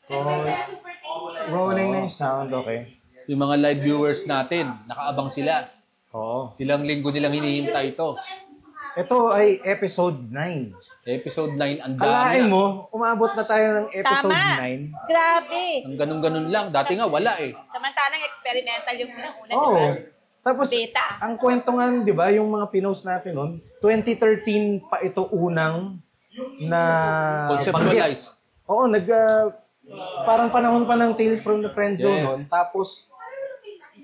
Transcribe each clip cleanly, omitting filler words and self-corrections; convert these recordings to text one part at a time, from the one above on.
Oh, rolling na yung sound, okay. Yung mga live viewers natin, nakaabang sila. Oo. Ilang linggo nilang hinihintay ito. Ito ay episode 9. Episode 9, ang dami Kalain na. mo, umabot na tayo ng episode Tama. 9. Grabe. Ang ganun-ganun lang. Dati nga, wala eh. Samantalang experimental yung unang-una, Oo. di ba? Tapos, Beta. ang kwento nga, di ba, yung mga pinost natin noon, 2013 pa ito unang na Conceptualize. banggit. Oo, parang panahon pa ng Tales from the Friend Zone Yes. noon. Tapos,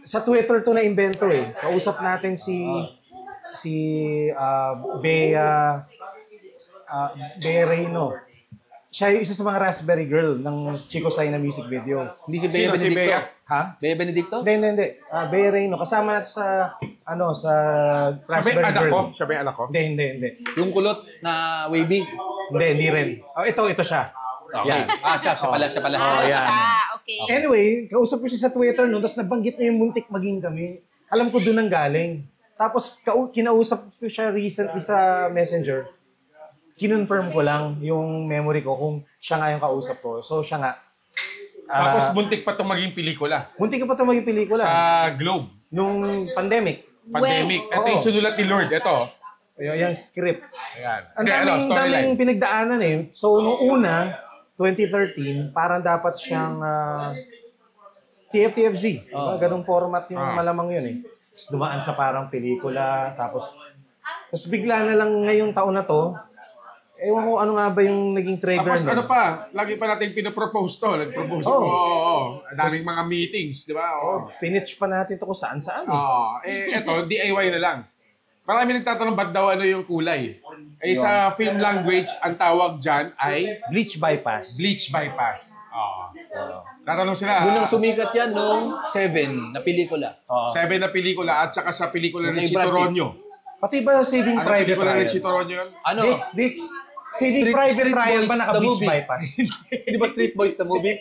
sa Twitter to na-invento eh. Kausap natin si Bea Reyno. Siya yung isa sa mga Raspberry Girl ng Chico Sai na music video. Hindi si Bea Sino si Benedicto. Bea? Ha? Bea Benedicto? Hindi. Bea Reyno. Kasama natin sa Raspberry anak Girl. ko? Siya ba yung anak ko? Hindi. Yung kulot na wavy. Hindi rin. Oh, ito siya. Okay. Yan. Siya pala. Oh, yan. Okay. Anyway, kausap ko siya sa Twitter no, tapos nabanggit niya yung muntik maging kami. Alam ko doon ang galing. Tapos kinausap ko siya recently sa Messenger. Kinonfirm ko lang yung memory ko kung siya nga yung kausap ko. So siya nga. Tapos buntik pa itong maging pelikula. Muntik ka pa ito maging pelikula. Sa Globe. Nung pandemic. Pandemic. Ito Oo. yung sinulat ni Lord. Ito. Yung script. Ayan. Ang daming pinagdaanan eh. So nung una, 2013, parang dapat siyang TFTFZ. Diba? Ganong format yung malamang yun eh. Tapos dumaan sa parang pelikula, tapos bigla na lang ngayong taon na to, ewan ko ano nga ba yung naging trigger Tapos nun. ano pa, lagi pa natin pinopropose to. Nag-propose ko. Oo. Ang daming mga meetings, di ba? Oo. Pinitch pa natin to kung saan-saan. Eto, DIY na lang. Marami nagtatanong ba't daw ano yung kulay. Sa film language, ang tawag dyan ay Bleach bypass. bleach bypass. Tatanong sila. Unang sumikat yan nung 7 na pelikula. 7 na pelikula at saka sa pelikula ng Kay Chito Brad Pitt. Ronyo. Pati ba Saving Ano Private pelikula ng Ryan? Chito Ronyo yun? Ano? Dix. Saving Private Street Ryan Boys, ba the naka-bleach movie. bypass? Di ba Street Boys the movie?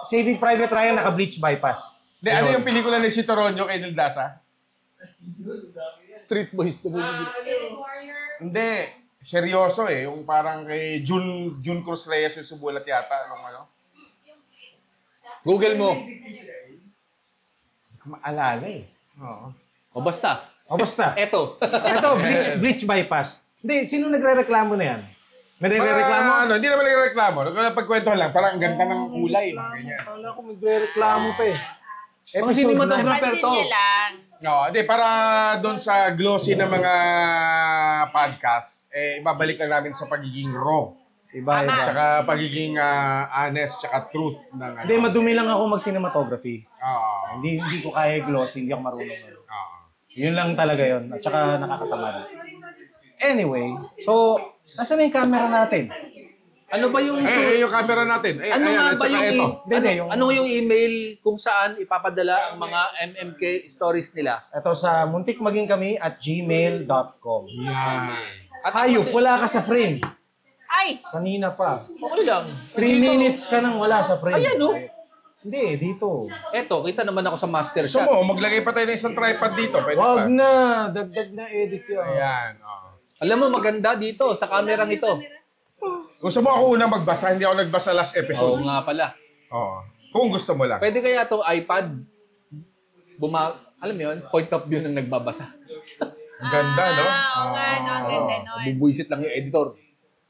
Saving Private Ryan naka-bleach bypass. Hindi, ano yung pelikula ng Chito Ronyo kay Nildasa? Street Boys the movie. Hindi. Seryoso eh. Yung parang kay June Cruz Reyes yung sumulat yata. Ano? Google mo. Maalala eh. Oo. O basta. O basta. Eto. Ito, bleach bypass. Hindi, sino nagre-reklamo na yan? May nagre-reklamo? Hindi naman nagre-reklamo. Nagpagkwentuhan lang. Parang ang ganda ng kulay. Mga ganyan. Wala ko magre-reklamo pa eh. Mga cinematographer Pansin to. niya lang. No, hindi, para doon sa glossy na mga podcast, ibabalik lang namin sa pagiging raw. Iba. Tsaka pagiging honest, tsaka truth. Hindi, madumi lang ako mag-cinematography. Oo. Hindi ko kaya glossy, hindi ako marunong. Oo. Yun lang talaga yun. At saka nakakatamad. Anyway, so, nasa na yung camera natin? Ano ba yung... Yung camera natin. Ano Ayan, nga at ba saka yung... ito. Ano yung email kung saan ipapadala ang mga MMK stories nila? Ito sa muntikmagingkami@gmail.com. Yan. Hayop, wala ka sa frame. Ay! Kanina pa. Okay lang. 3 minutes ka nang wala sa frame. Ayan, no? Hindi, dito. Eto, kita naman ako sa master Gusto shot. mo, maglagay pa tayo ng isang tripod dito. Pwede Wag pa. na. Dagdag na edit yun. Ayan. Oo. Alam mo, maganda dito sa kamerang ito. Gusto mo ako unang magbasa? Hindi ako nagbasa last Oo episode. nga pala. Oo. Kung gusto mo lang. Pwede kaya itong iPad, alam mo yun, point of view ng nagbabasa. Ang ganda, no? Oo nga, no? Ang ganda nun. Bubuisit lang yung editor.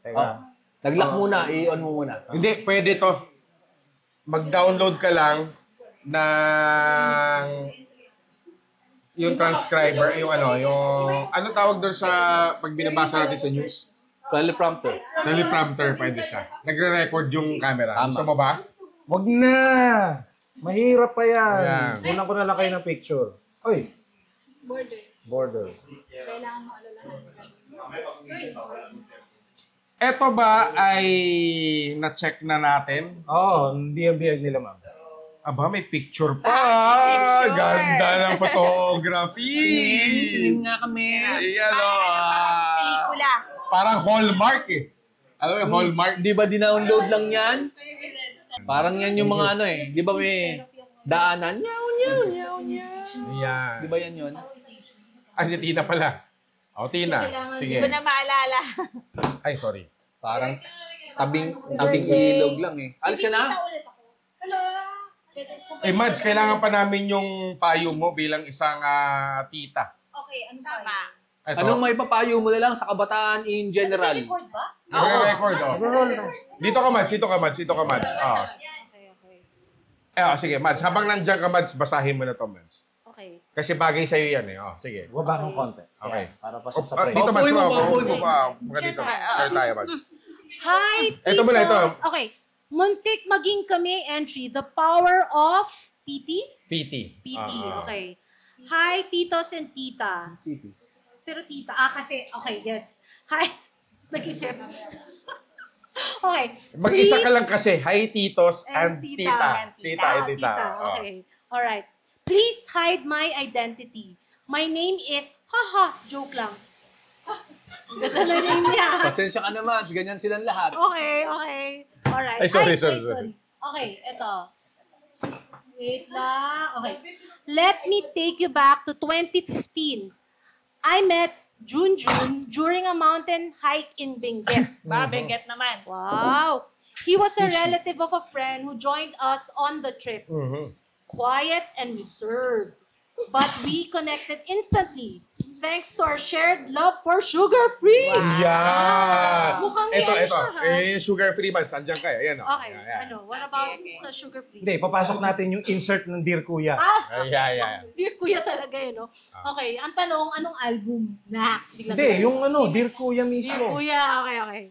Teka. Nag-lock muna, i-on mo muna. Hindi, pwede to. Mag-download ka lang ng yung transcriber, yung tawag doon sa pag binabasa natin sa news? Teleprompter. Teleprompter, pwede siya. Nagre-record yung camera. Tama. Gusto mo ba? Wag na. Mahirap pa yan. Ayan. Kunan ko na lang kayo ng picture. Oy. Border. Eto ba ay na-check na natin? Oo, hindi ang biyag nila, ma'am. Aba, may picture pa. picture. Ganda ng photography. Tingin nga kami. Ayan, Pelikula. parang Hallmark eh. Alam mo yung Hallmark? Di ba dinownload lang yan? Parang yan yung mga ano eh. Di ba may daanan? Nyaw, nyaw, nyaw, nyaw. Ayan. Di ba yan yun? Ah, si Tina pala. O, Tina. Sige. Hindi ko na maalala. Ay, sorry. Parang Tabing ilog lang eh. Alis ka na? Bisita ulit ako. Hello. Mads, kailangan pa namin yung payo mo bilang isang tita. Okay, ano ba? Ito. Anong may papayo mo na lang sa kabataan in general? Record ba? Record, oh. Dito ka, Mads. Ah. Okay. Sige, Mads. Habang nandiyan ka, Mads, basahin mo na to, Mads. Okay. Kasi bagay sa'yo yan eh. Oh, sige. Baba kang konti. Okay. Yan, para pasok sa frame. Dito, Mads. Paupuin mo, paupuin mo. Dito. Share tayo, Mads. Hi, Ito muna, ito. Titos. Okay. Muntik maging kami entry. The power of PT? PT. PT, okay. Hi, Titos and Tita. Pero Tita, kasi, okay, gets. Hi, nag-isip. Okay. Mag-isa ka Please- lang kasi. Hi, titos and And tita. tita. Tita. Oh. Okay. All right. Please hide my identity. My name is, joke lang. Ganda na name niya. Pasensya ka naman, ganyan silang lahat. Okay. All right. Ay, sorry. Okay, eto. Wait lang. Okay. Let me take you back to 2015. I met Junjun during a mountain hike in Benguet. Benguet naman. Wow. He was a relative of a friend who joined us on the trip. Quiet and reserved. But we connected instantly. Thanks to our shared love for sugar-free. Yan. Mukhang Ito. yan siya, ha? Sugar-free man. Andiyan ka. Ayan, oh. Okay, Ayan. what about Okay. sa sugar-free? Hindi, papasok natin yung insert ng Dear Kuya. Ayan. Dear Kuya talaga no? Okay, ang tanong, anong album? Nax, biglang. Hindi, yung Dear Kuya mismo. Dear Kuya, okay.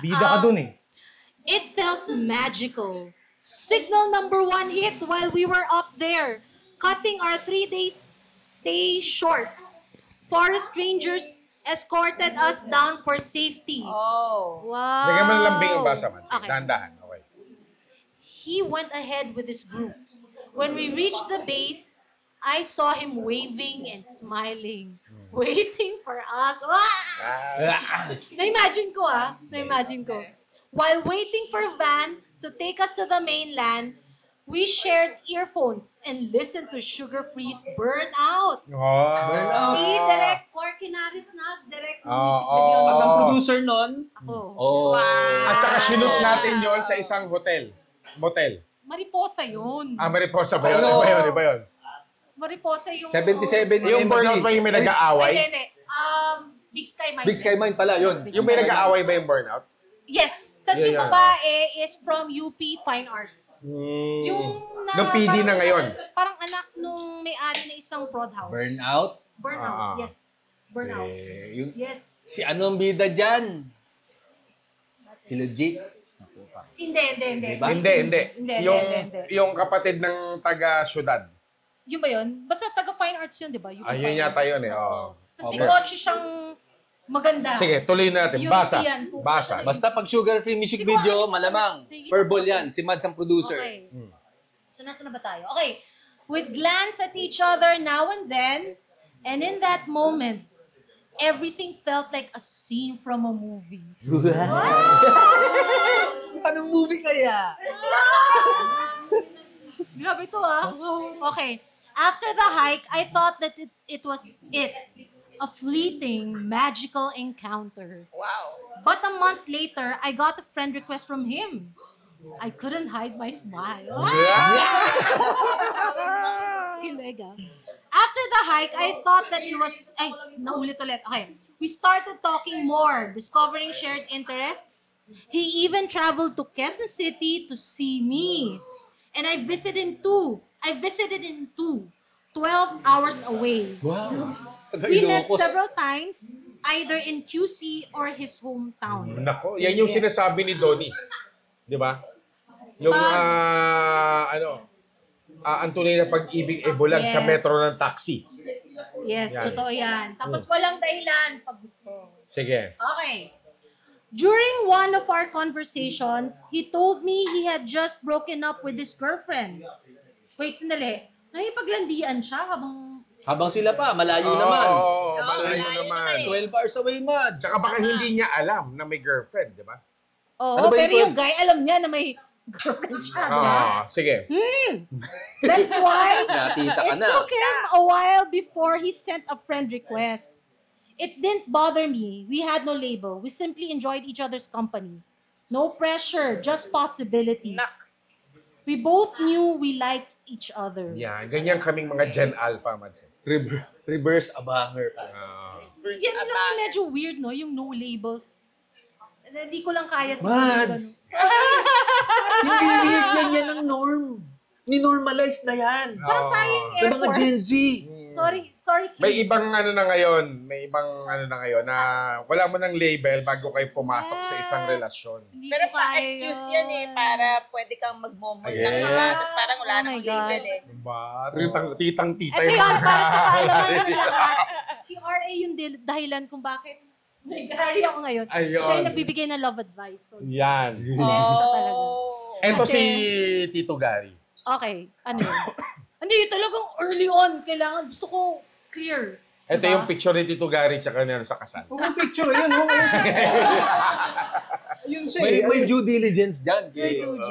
Bida ka dun eh. It felt magical. Signal number 1 hit while we were up there, cutting our 3 days stay short. Forest rangers escorted us down for safety. Oh. Wow. Lagyan mo ng lambing yung basa, man. Okay. Dahan-dahan. Okay. He went ahead with his group. When we reached the base, I saw him waving and smiling, waiting for us. Na-imagine ko. While waiting for a van to take us to the mainland, we shared earphones and listened to Sugar Free's Burnout. Oh. Si Direk Corkinaris na, direct ng music Oo. video. At ang Oh. producer nun, Ako. At saka sinut natin yon sa isang motel. Mariposa yun. Mariposa ba yun? Ano? Iba yun. Mariposa yung... 77 Yung burnout ba yung may nag-aaway? Hindi. Big Sky Mine. Big Sky Mine pala, yun. Yung may nag-aaway ba yung burnout? Yes. Tapos yung Yan. babae is from UP Fine Arts. Yung Yung PD na parang- ngayon. Parang anak nung may-ari na isang prod house. Burnout. Burnout, yes. Burnout. Yes. Si anong bida dyan? Si Legit. Hindi. Diba? Hindi. Yung kapatid ng taga-syudad. Yun ba yun? Basta taga Fine Arts yun, di ba? UP Ayun Fine yata Arts. yun eh. Oo. Tapos may Okay. kotse siyang maganda. Sige, tuloy natin. Yun, Basa. yan. Basa. Basta pag sugar-free music video, malamang. Verbal yan. Si Mads ang producer. Okay. So, nasa na ba tayo? Okay. With glance at each other now and then, and in that moment, everything felt like a scene from a movie. Anong movie kaya? Grabe to Okay. After the hike, I thought that it was it. A fleeting, magical encounter. Wow. But a month later, I got a friend request from him. I couldn't hide my smile. Kilig, ah. After the hike, I thought that it was... Ay, naulit ulit. Okay. We started talking more, discovering shared interests. He even traveled to Quezon City to see me. And I visited him too. 12 hours away. Wow. We met several times, either in QC or his hometown. Nako, yan yung sinasabi ni Donnie. Di ba? Yung, ang tunay na pag-ibig ay bulag sa Yes. metro ng taxi. Yes, Yan. totoo yan. Tapos walang dahilan pag gusto. Sige. Okay. During one of our conversations, he told me he had just broken up with his girlfriend. Wait, sandali. Nakipaglandian siya Habang sila pa, malayo naman. Oo, malayo malayo naman. 12 hours away, Mads. Saka baka hindi niya alam na may girlfriend, di ba? Oo, Ano ba pero yung yung guy, alam niya na may girlfriend siya. di ba? Sige. That's why Nakita ka it na. took him a while before he sent a friend request. It didn't bother me. We had no label. We simply enjoyed each other's company. No pressure, just possibilities. Naks. We both knew we liked each other. Yan, ganyan kaming mga Gen Alpha, Mads. Reverse abanger pa. Yan lang yung medyo weird, no? Yung no labels. Hindi ko lang kaya sa Mads! Hindi weird yan ang norm. Ni-normalize na yan. Parang sayang Sa mga effort. Gen Z. Sorry, kids. May ibang ano na ngayon, na wala mo ng label bago kayo pumasok sa isang relasyon. Hindi Pero ko kaya. pa-excuse yan eh, para pwede kang magmomol ng Yes. iba. Tapos parang wala Oh nang my God. label eh. Diba? Titang-tita Ito yung yun, mga... para sa kaalaman ng lahat. Si RA yung dahilan kung bakit may gari ako ngayon. Ayun. Siya yung nagbibigay ng love advice. So, Yan. blessed siya talaga. Ito Kasi- si Tito Gary. Okay, ano yun? Hindi, yun talagang early on. Kailangan, gusto ko clear. Ito Diba? yung picture ni Tito Gary tsaka niya sa kasal. Huwag ang picture yun. Huwag ang Yun siya eh. May due diligence dyan. Very two G.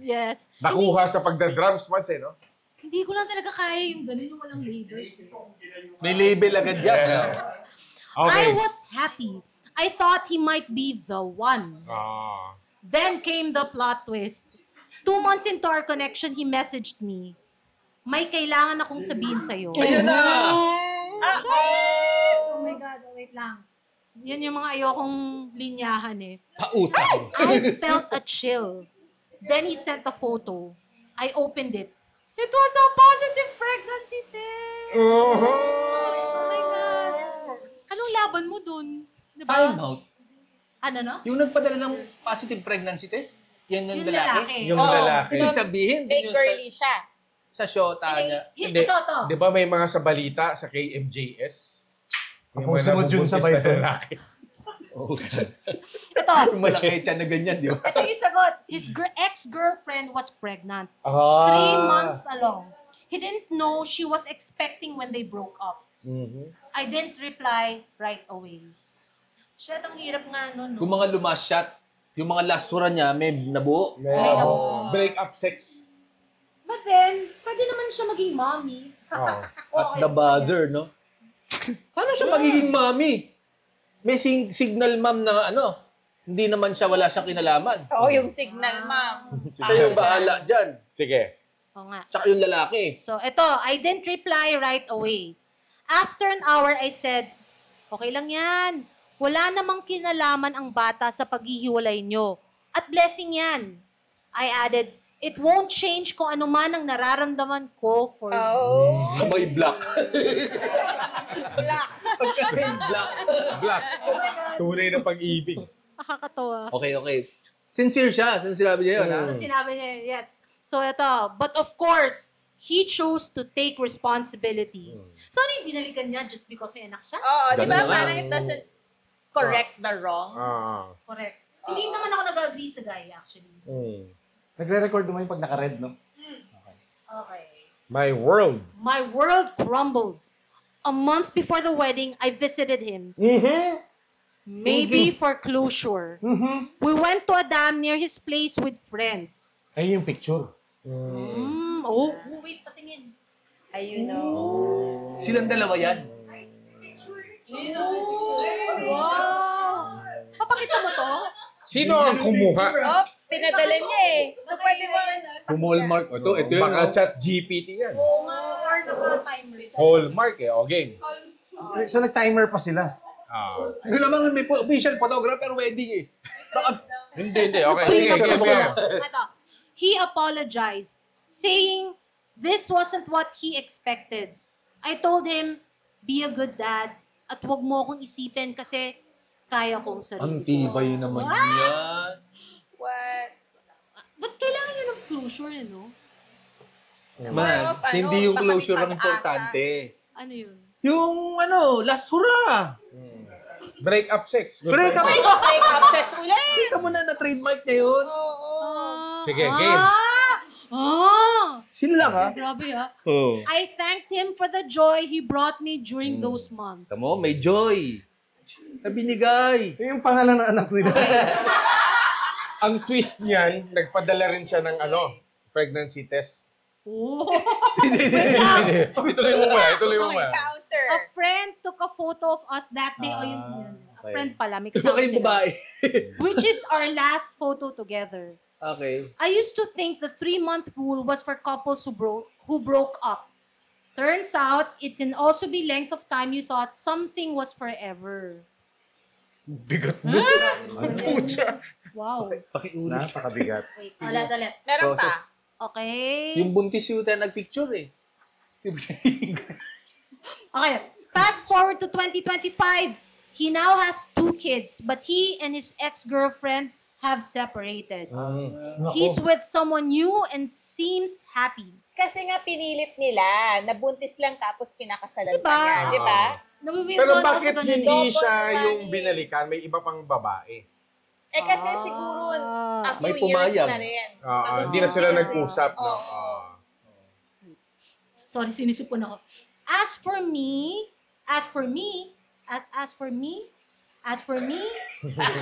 Yes. Nakuha sa pagda-drums, Mads, eh, no? Hindi ko lang talaga kaya yung ganun yung walang labels. May label agad dyan. Yeah. I Okay. was happy. I thought he might be the one. Ah. Then came the plot twist. 2 months into our connection, he messaged me. May kailangan akong sabihin sa'yo. Ayan na! Oh my God, wait lang. Yan yung mga ayokong linyahan eh. Pautang. I felt a chill. Then he sent a photo. I opened it. It was a positive pregnancy test. Oh my God. Anong laban mo dun? Diba? Time out. Ano no? Yung nagpadala ng positive pregnancy test, yan yung Yung lalaki. lalaki. Yung Oo. lalaki. Ibig sabihin, Big yun girly siya. sa shota niya. Hindi. Ito. Di ba may mga sa balita sa KMJS? Yung Ako sunod yun sa nabubuntis na Bible. lalaki. Oh, Ito. yung malaki siya na ganyan, di ba? Ito yung sagot. His ex-girlfriend was pregnant. Ah. 3 months along. He didn't know she was expecting when they broke up. Mhm. I didn't reply right away. Shit, ang hirap nga nun, Kung no? mga last shot, yung mga last tour niya, may nabuo. Break up sex. But then, pwede naman siya maging mommy. Oh. At the buzzer, no? Paano siya magiging mommy? May signal ma'am na ano, hindi naman siya, wala siyang kinalaman. Oo, yung signal, ma'am. Siya yung bahala dyan. Sige. Oo nga. Tsaka yung lalaki. So, ito, I didn't reply right away. After an hour, I said, okay lang yan. Wala namang kinalaman ang bata sa paghihiwalay nyo. At blessing yan. I added, it won't change kung ano man ang nararamdaman ko for you. Oh. Sabay black. Black. Pagkasing black. Black. Tunay na pag-ibig. Nakakatawa. Okay. Sincere siya. Sinabi niya yun, ha? So, sinabi niya, yes. So, ito. But of course, he chose to take responsibility. So, ano yung binalikan niya just because may anak siya? Oo, di Ganun ba? na nga. Parang it doesn't correct the wrong. Correct. Hindi naman ako nag-agree sa guy, actually. Nagre-record mo yung pag naka-red, no? Okay. My world. My world crumbled. A month before the wedding, I visited him. Maybe for closure. We went to a dam near his place with friends. Ay, yung picture. Oh, wait, patingin. Ayun, no. Silang dalawa yan. Wow! Papakita mo to? Sino ang kumuha? Oh, pinadala niya eh. So, pwede mo. Hallmark. Ito yun. Baka chat GPT yan. Oo nga, or naka-timer. Hallmark eh. O, game. So, nag-timer pa sila. Yung naman may official photographer wedding eh. Baka, Hindi. Okay, sige. Ito. He apologized, saying this wasn't what he expected. I told him, be a good dad at huwag mo akong isipin kasi kaya kong sarili. ang tibay naman yan. What? Ba't kailangan nyo ng closure, no? Man, Ano, hindi yung baka closure may ang importante. Ano yun? Yung last hurrah. Break up sex. Good Break up. point. Break up sex ulit. Kita mo na na-trademark niya yun. Oo. Sige, game. Sino lang, ha? Grabe, ha? Oo. I thanked him for the joy he brought me during those months. Tamo, may joy. Na binigay. Ito yung pangalan ng anak nila. Ang twist niyan, nagpadala rin siya ng pregnancy test. Oh. Ituloy mo muna. Counter. A friend took a photo of us that day. Oh, yun. friend pala, may Iba kasama kayong sila. babae. Which is our last photo together. Okay. I used to think the 3-month rule was for couples who broke up. Turns out, it can also be length of time you thought something was forever. Bigat mo. Wow. Pakiulit. Napakabigat. Wait, ulit. Meron Process. pa. Okay. Yung buntis yung tayo nagpicture eh. Okay. Fast forward to 2025. He now has 2 kids, but he and his ex-girlfriend have separated. He's with someone new and seems happy. Kasi nga pinilit nila, nabuntis lang tapos pinakasalan Diba? pa niya, di ba? Nawiwirdo Pero ako sa bakit ganun hindi eh. siya Double yung money. binalikan? May iba pang babae. Eh kasi siguro a May few years pumayag. na rin. Hindi na sila nag-usap. No? Oo. Sorry, sinisipon ako. As for me, sorry,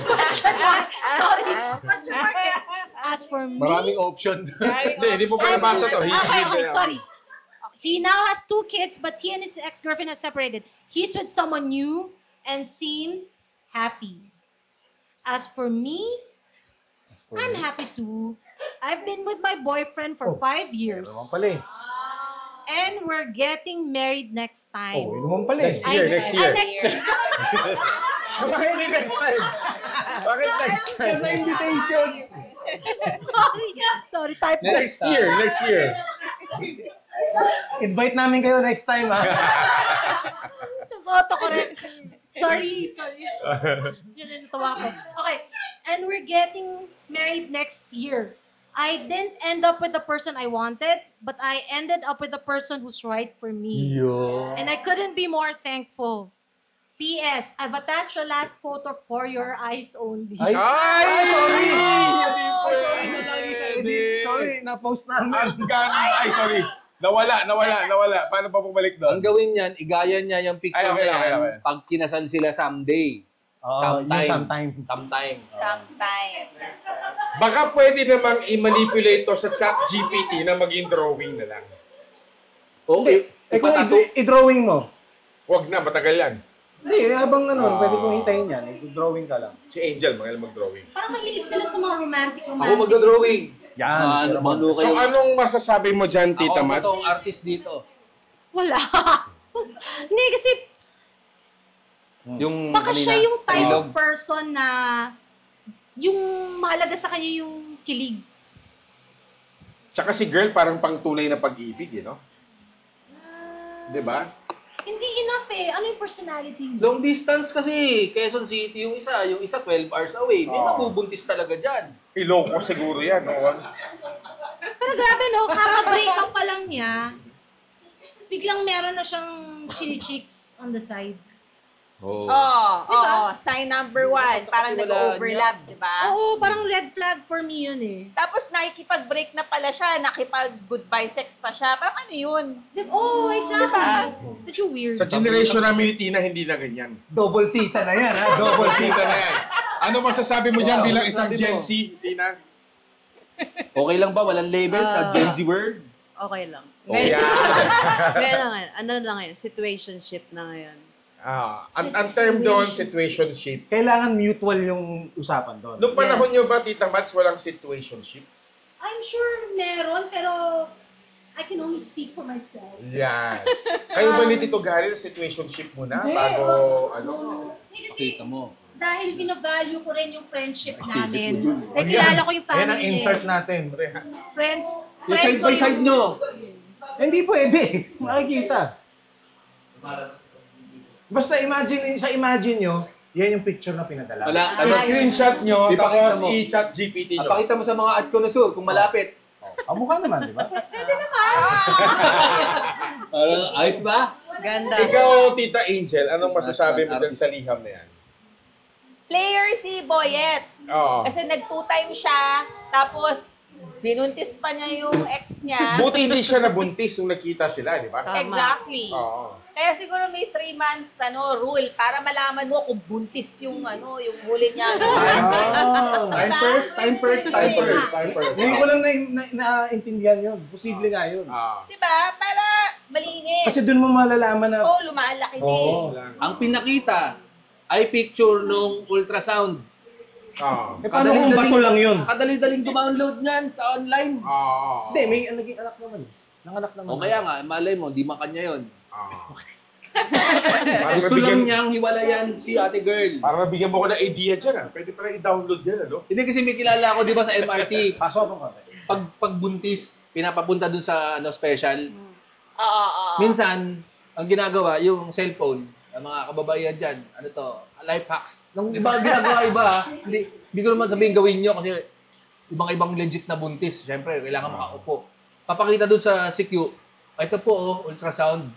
question mark. As for me, Maraming option. Hindi mo pa nabasa to. okay, sorry. He now has 2 kids, but he and his ex-girlfriend have separated. He's with someone new and seems happy. As for me, I'm happy too. I've been with my boyfriend for 5 years. Naman pala eh. And we're getting married next time. Oh, yun naman pala eh. Next year. Next year. Bakit next time? Bakit next time? Invitation. Sorry, type Next year. Invite namin kayo next time, ha? Auto correct. Sorry. Diyan natawa ko. Okay. And we're getting married next year. I didn't end up with the person I wanted, but I ended up with the person who's right for me. And I couldn't be more thankful. P.S. I've attached the last photo for your eyes only. Ay! Sorry! Sorry, na-post namin. Ay, sorry. Nawala. Paano pa bumalik doon? Ang gawin niyan, igaya niya yung picture Ay, okay, na yan okay, okay. pag kinasal sila someday. Yung sometime. Sometime. Baka pwede namang i-manipulate to sa chat GPT na maging drawing na lang. Okay. Eh kung Ipatato. i-drawing mo, Huwag na, matagal yan. hindi, habang pwede kong hintayin yan. I-drawing ka lang. Si Angel, magaling mag-drawing. Parang mahilig sila sa mga romantic. Ako magdodrawing. Yan. Ano So kayo? anong masasabi mo dyan, Ako Tita ang Mats? totoong artist dito. Wala. Hindi, kasi Yung baka kanina, siya yung sa type ilog. of person na yung mahalaga sa kanya yung kilig. Tsaka si girl parang pangtunay na pag-ibig, no? Diba? Hindi enough eh. Ano yung personality mo? Long distance kasi, Quezon City, yung isa 12 hours away. May mabubuntis talaga dyan. Iloko siguro yan, no? Pero grabe no, kaka-break up pa lang niya. Biglang meron na siyang chili chicks on the side. Oh. Oo. Sign number 1. Parang Wala nag-overlap, di ba? Oo, parang red flag for me yun eh. Tapos nakikipag-break na pala siya, nakipag-goodbye sex pa siya. Parang ano yun? Oh, exactly. Medyo weird. Sa generation namin ni Tina, hindi na ganyan. Double tita na yan, ha? Double Tita na yan. Ano masasabi mo dyan bilang isang sabi Gen mo. Z, Tina? Okay lang ba? Walang label sa Gen Z word? Okay lang. Oh, yeah. Ngayon, ano lang ngayon, situationship na ngayon. Ang term doon, situationship. Kailangan mutual yung usapan doon. Noong panahon nyo ba, Tita Mats, walang situationship? I'm sure meron, pero I can only speak for myself. Yan. Kayo ba ni Tito Gary na situationship muna bago ano? Hindi kasi Kita mo. dahil binavalue ko rin yung friendship Exhibit namin. mo yun. Like, kilala ko yung Yan ang family insert eh. natin. Friends. Yung friend side ko by side yung- nyo. Hindi pwede. Makikita. Basta imagine nyo, yan yung picture na pinadala. Wala. I-screenshot nyo, Ipakita tapos mo. i-chat GPT At nyo. pakita mo sa mga ad connoisseur kung malapit. Kamukha naman, di ba? Ayos ba? Ganda. Ikaw, Tita Angel, anong masasabi mo dun sa liham na yan? Player si Boyet. Oo. Kasi nag-2 times siya, tapos binuntis pa niya yung ex niya. Buti hindi siya nabuntis nung nakita sila, di ba? Tama. Exactly. Oo. Kaya siguro may 3-month rule para malaman mo kung buntis yung yung huli niya. Time first. Ngayon ko lang naintindihan yun. Posible nga yun. Diba? Para malinis. Kasi dun mo malalaman na, lumalaki din. Oo. Ang pinakita, ay picture nung ultrasound. Oo. Eh, paano kung bato lang yun? Kadali-daling download niyan sa online. Oo. Hindi, may naging anak naman. Nanganak naman. O kaya nga, malay mo, di makanya yun. Oo. Gusto lang niyang hiwalayan si ate girl. Para mabigyan mo ko ng idea dyan, ah. Pwede pala i-download yan, ano? Hindi kasi may kilala ako, di ba, sa MRT. Paso akong konti. Pagbuntis, pinapapunta dun sa special. Oo. Minsan, ang ginagawa, yung cellphone, ang mga kababaihan dyan, ano to, life hacks. Nung iba ginagawa iba, hindi ko naman sabihin gawin nyo kasi ibang legit na buntis. Siyempre, kailangan makaupo. Papakita dun sa CQ, ito po, ultrasound.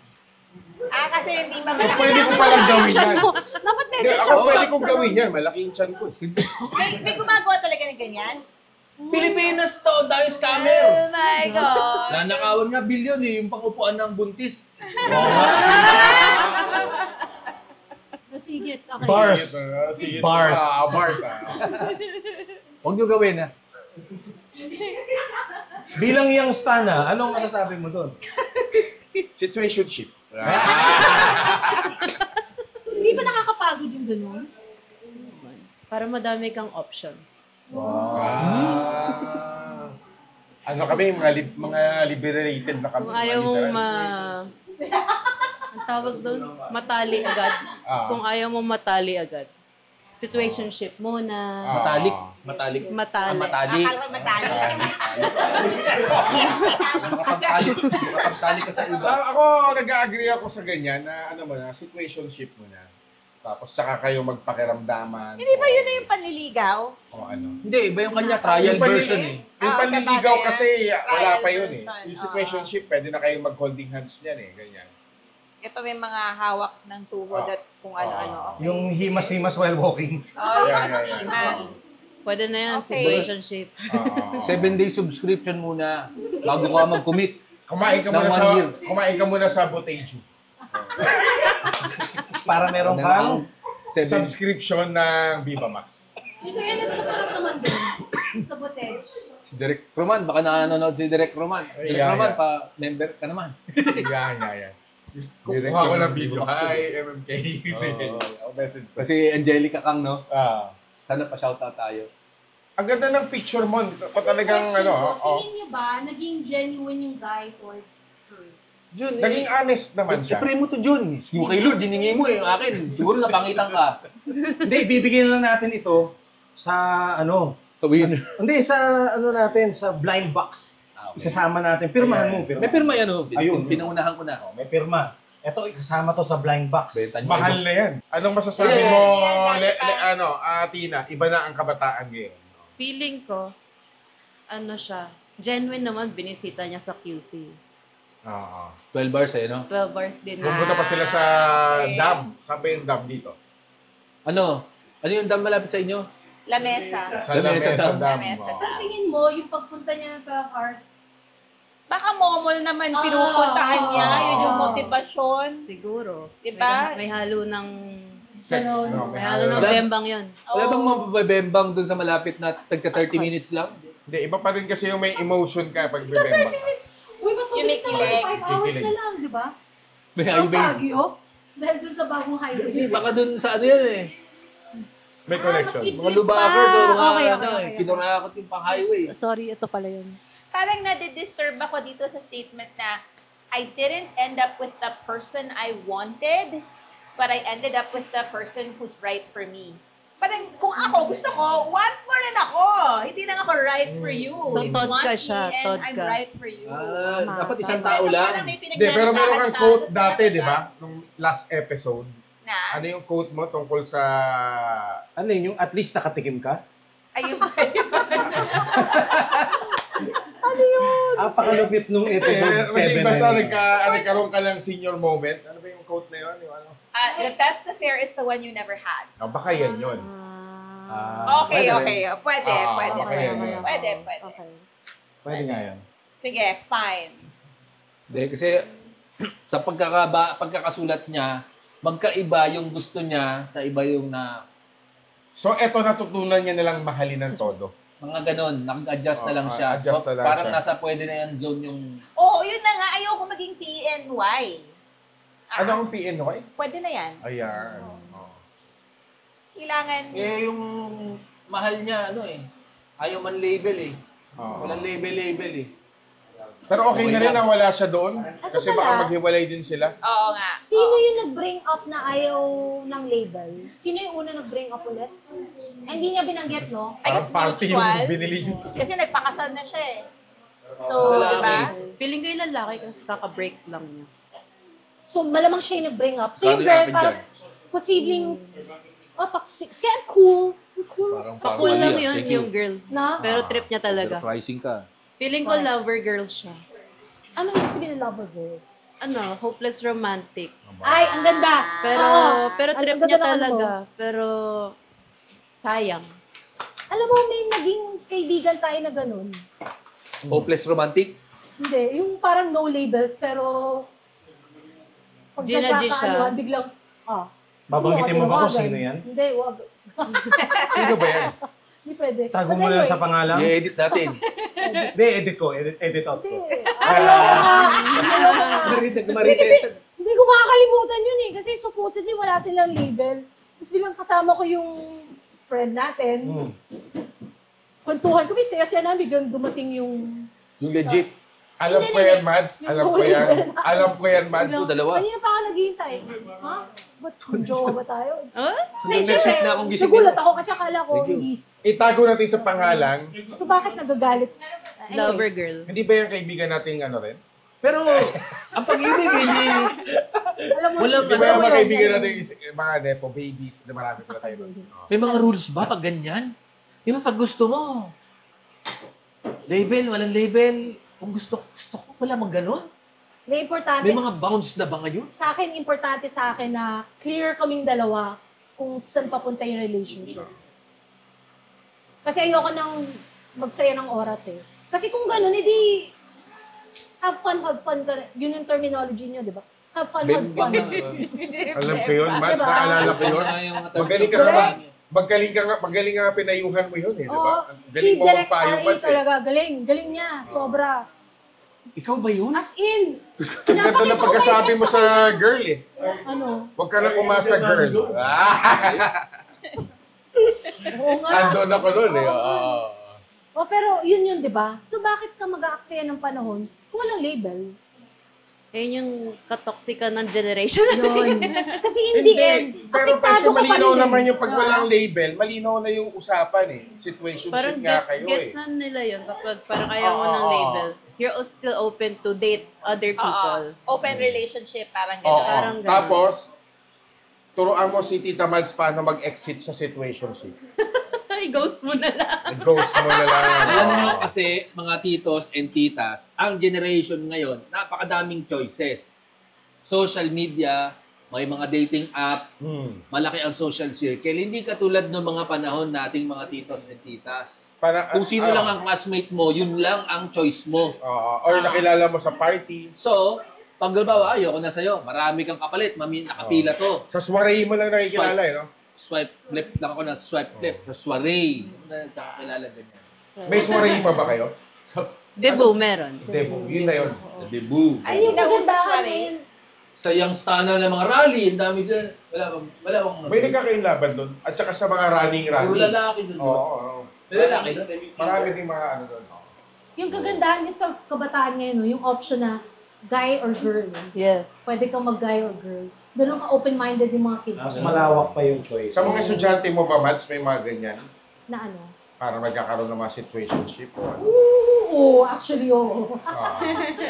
Kasi hindi ba So, malaki pwede ko ang palang gawin Chan yan. mo. Dapat Hindi, medyo ako chan pwede mo. kong gawin yan. Malaki yung chan ko. may gumagawa talaga ng ganyan? Pilipinas to, dahil scammer. Oh my God. Nanakawan nga bilyon yung pangupuan ng buntis. Sige, okay. Bars. Sige, Bars. Bars, ah. Huwag nyo gawin, ha? Bilang yung stana, anong masasabi mo doon? Situationship. Hindi ba nakakapagod yung ganun? Para madami kang options. Ano kami, mga liberated na kami. Kung ayaw mong ang tawag doon, matali agad. Kung ayaw mong matali agad. Situationship muna. Matalik. Matali. Matalik. Akala ko matali. Makapagtalik ka sa iba. Ako, nag-agree ako sa ganyan na situationship muna. Tapos tsaka kayo magpakiramdaman. Hindi ba yun na yung panliligaw? O ano. Hindi, iba yung kanya trial version eh. Yung Ah, panliligaw sabagay, kasi wala trial pa yun eh. version, Yung situationship, pwede na kayo mag-holding hands niyan eh. Ganyan. Ito may mga hawak ng tuhod at kung ano-ano. Okay. Yung himas-himas while walking. Oh, Yeah, yes, yeah, yes. Pwede na yan, Okay. situationship. 7-day subscription muna bago ka mag-commit. Kumain ka Ng muna 1 sa year. Botejo. Para meron kang... Subscription ng Viva Max. In fairness, masarap naman din. Sa Botej. Si Direk Roman, baka nanonood si Direk Roman. Direk Yeah, Roman, yeah. pa-member ka naman. Yan. Kukuha ko ng video. Hi, MMK. Ako message ko. Kasi Angelica Kang, no? Ah. Sana pa-shoutout tayo. Ang ganda ng picture mo. Talagang Question ano. ko, tingin niyo ba naging genuine yung guy towards her? Jun, Naging honest naman siya. Siyempre mo to, Jun. Yung kay Lord, diningi mo eh. Yung akin, siguro napangitan ka. Hindi, bibigyan na natin ito sa ano. Sa winner. Hindi, sa ano natin, sa blind box. Isasama natin. Pirmahan mo. May pirma yan, oh. Ayun. Pinangunahan ko na. Oh, may pirma. Ito, ikasama to sa blind box. Benta niyo. Mahal na yan. Anong masasabi Yeah. mo, Tina? Iba na ang kabataan ngayon. Feeling ko, ano siya, genuine naman, binisita niya sa QC. Oo. 12 bars eh, no? 12 hours din. Pupunta pa sila sa dam. Saan ba yung dam dito? Ano? Ano yung dam malapit sa inyo? Lamesa. Sa Lamesa Lamesa Dam. Dam. Lamesa Oo. Pero tingin mo, yung pagpunta niya ng 12 hours, Baka momol naman pinupuntahan niya. Yun yung motivasyon. Siguro. Diba? May halo ng... Sex. No, May halo ng Wala. bembang yun. Wala bang mababembang dun sa malapit na tagka 30 minutes lang? Hindi, iba pa rin kasi yung may emotion ka pag bibemba ka. uy, mas mabilis naman Kinikilig. 5 hours na Kikilig. lang, di ba? May Ang highway. Baguio, dahil dun sa bagong highway. Hindi, baka dun sa ano yan eh. May connection. mas Mga lubakers o mga Okay. kinurakot yung pang-highway. Sorry, ito pala yun. Parang nadi-disturb ako dito sa statement na I didn't end up with the person I wanted, but I ended up with the person who's right for me. Parang kung ako, gusto ko, want mo rin ako. Hindi lang ako right for you. So, You tod want ka me siya, and tod I'm ka. right for you. Dapat isang Diba? tao lang. Parang may Hindi, pero meron pinagnanasahan kang siya, quote tapos dati, meron di siya ba? Nung last episode. Na, Ano yung quote mo tungkol sa... Ano yun, yung at least nakatikim ka? ayun ba yun? Pakalupit nung episode 7 na basta yun. nagkaroon ka ng senior moment. Ano ba yung quote na yun? Yung ano? The best affair is the one you never had. Oh, baka yan yun. Okay, pwede okay. rin. Pwede, pwede, okay, pwede. okay. Pwede, pwede. Pwede nga yan. Sige, fine. Hindi, kasi sa pagkakasulat niya, magkaiba yung gusto niya sa iba yung na So, eto natutunan niya nalang mahalin ng todo. mga ganon, nag-adjust na lang Oh, siya. adjust na lang Parang siya. nasa pwede na yan zone yung... Oo, yun na nga. Ayoko maging PNY. Ano ang PNY? Pwede na yan. Ayan. Oh. Kailangan, yung mahal niya, ayaw man label eh. Oo. Walang label eh. Pero okay na rin na wala siya doon. Kasi pala. baka maghiwalay din sila. oo nga. Sino yung nag-bring up na ayaw ng label? Sino yung una nag-bring up ulit? Hindi niya binanggit, no? I guess Party mutual. yung binili niyo. Kasi nagpakasal na siya eh. So, Lalaki. diba? Feeling ko yung lalaki kasi kaka-break lang niya. So, malamang siya yung nag-bring up. So, yung Paano girl, yung parang posibleng, paksik. Kaya cool. Cool. Parang Pakul lang Thank yun you. yung girl. Na? Pero trip niya talaga. Surprising ka. Feeling ko lover girl siya. Ano yung sabihin ng lover girl? Hopeless romantic. Ay, ang ganda. Pero Oo. pero Ang trip ganda niya ng ano mo. talaga. Pero sayang. Alam mo, may naging kaibigan tayo na ganun. Hopeless romantic? Hindi, yung parang no labels, pero pag Ginaji siya. nagkakaanoan, biglang, Babanggitin mo ba kung tinawagan. sino yan? Hindi, wag. Sino ba yan? Hindi pwede. Tago But mo na lang anyway, sa pangalan. I-edit natin. Hindi, edit ko. Edit out ko. Hindi. Ayoko nga. Marites. Hindi ko makakalimutan yun eh. Kasi supposedly wala silang label. Tapos bilang kasama ko yung friend natin, kwentuhan kami, saya-saya namin, biglang dumating yung... Yung legit. Alam ko yan, Mads. Alam ko yan. Alam ko yan, Mads. Biglang, dalawa. kanina pa ako naghihintay. Ha? Ba't jowa ba tayo? Hindi, Next week na akong gising. nagulat ako kasi akala ko Thank you. hindi. Itago natin sa pangalan. So bakit nagagalit? Anyway, Lover girl. Hindi ba yung kaibigan nating ano rin? Pero, ang pag-ibig, hindi... alam mo, Walang Di ba yung mga wala kaibigan yan. natin, mga nepo, babies, na marami pala tayo doon. May mga rules ba pag ganyan? Di ba pag gusto mo? Label, walang label. Kung gusto ko, wala mang ganun. Na importante, May mga bounds na ba ngayon? sa akin, importante sa akin na clear kaming dalawa kung saan papunta yung relationship. Kasi ayoko nang magsaya ng oras eh. Kasi kung gano'n, hindi have fun ka. Yun yung terminology nyo, di ba? Have fun. Alam ko yun, Mads. Diba? Naalala ko yun. Magaling ka nga. Magaling nga pinayuhan mo yun eh, di ba? Oo, Galing si mo Direk magpayo, R.A. Mads eh. talaga, galing niya, sobra. Ikaw ba yun? As in, Ang ganda ng pagkasabi mo sa girl eh. ano, Huwag ka lang umasa, girl. oo nga. Andun ako nun eh. Oo. Oh, pero yun, di ba? So bakit ka mag-aaksaya ng panahon kung walang label? Yung katoksika ng generation. Yun. Kasi in the end, Pero kasi apektado ka pa malinaw rin eh. naman yung pag walang label, malinaw na yung usapan eh. Situationship Parang nga kayo gets eh. na nila yun kapag parang ayaw mo ng Oo. label. You're still open to date other people. Open relationship, parang Oo. gano'n. Parang ganun. Tapos, turuan mo si Tita Mads paano mag-exit sa situationship. Ay, ghost mo na lang. Ghost mo na lang. Alam mo kasi, mga titos and titas, ang generation ngayon, napakadaming choices. Social media, may mga dating app, malaki ang social circle. Hindi katulad ng mga panahon nating mga titos and titas. Para, Kung sino lang ang classmate mo, yun lang ang choice mo. or nakilala mo sa party. So, pag halimbawa, ayoko na sa'yo, marami kang kapalit, nakapila to. Sa soiree mo lang nakikilala eh, no? Swipe flip lang ako na swipe flip sa soiree. Nakakilala ganyan. May soiree pa ba kayo? Debo, meron. Debo, yun na yun. Sa debut. Ay, yung Nauso kagandahan siya na eh. yun. Sa young stunner ng mga rally, ang dami dyan. Wala bang May nagkakainlaban doon. At saka sa mga running. Puro lalaki doon. Oo. May lalaki doon. Marami din mga ano doon. Yung kagandahan niya sa kabataan ngayon, no, yung option na guy or girl. No? Yes. Pwede kang mag-guy or girl. Ganun ka open-minded yung mga kids. Mas malawak pa yung choice. Sa mga estudyante mo ba, Mads, may mga ganyan? Na ano? Para magkakaroon ng mga situationship o ano? Oo, actually, oo. Ah.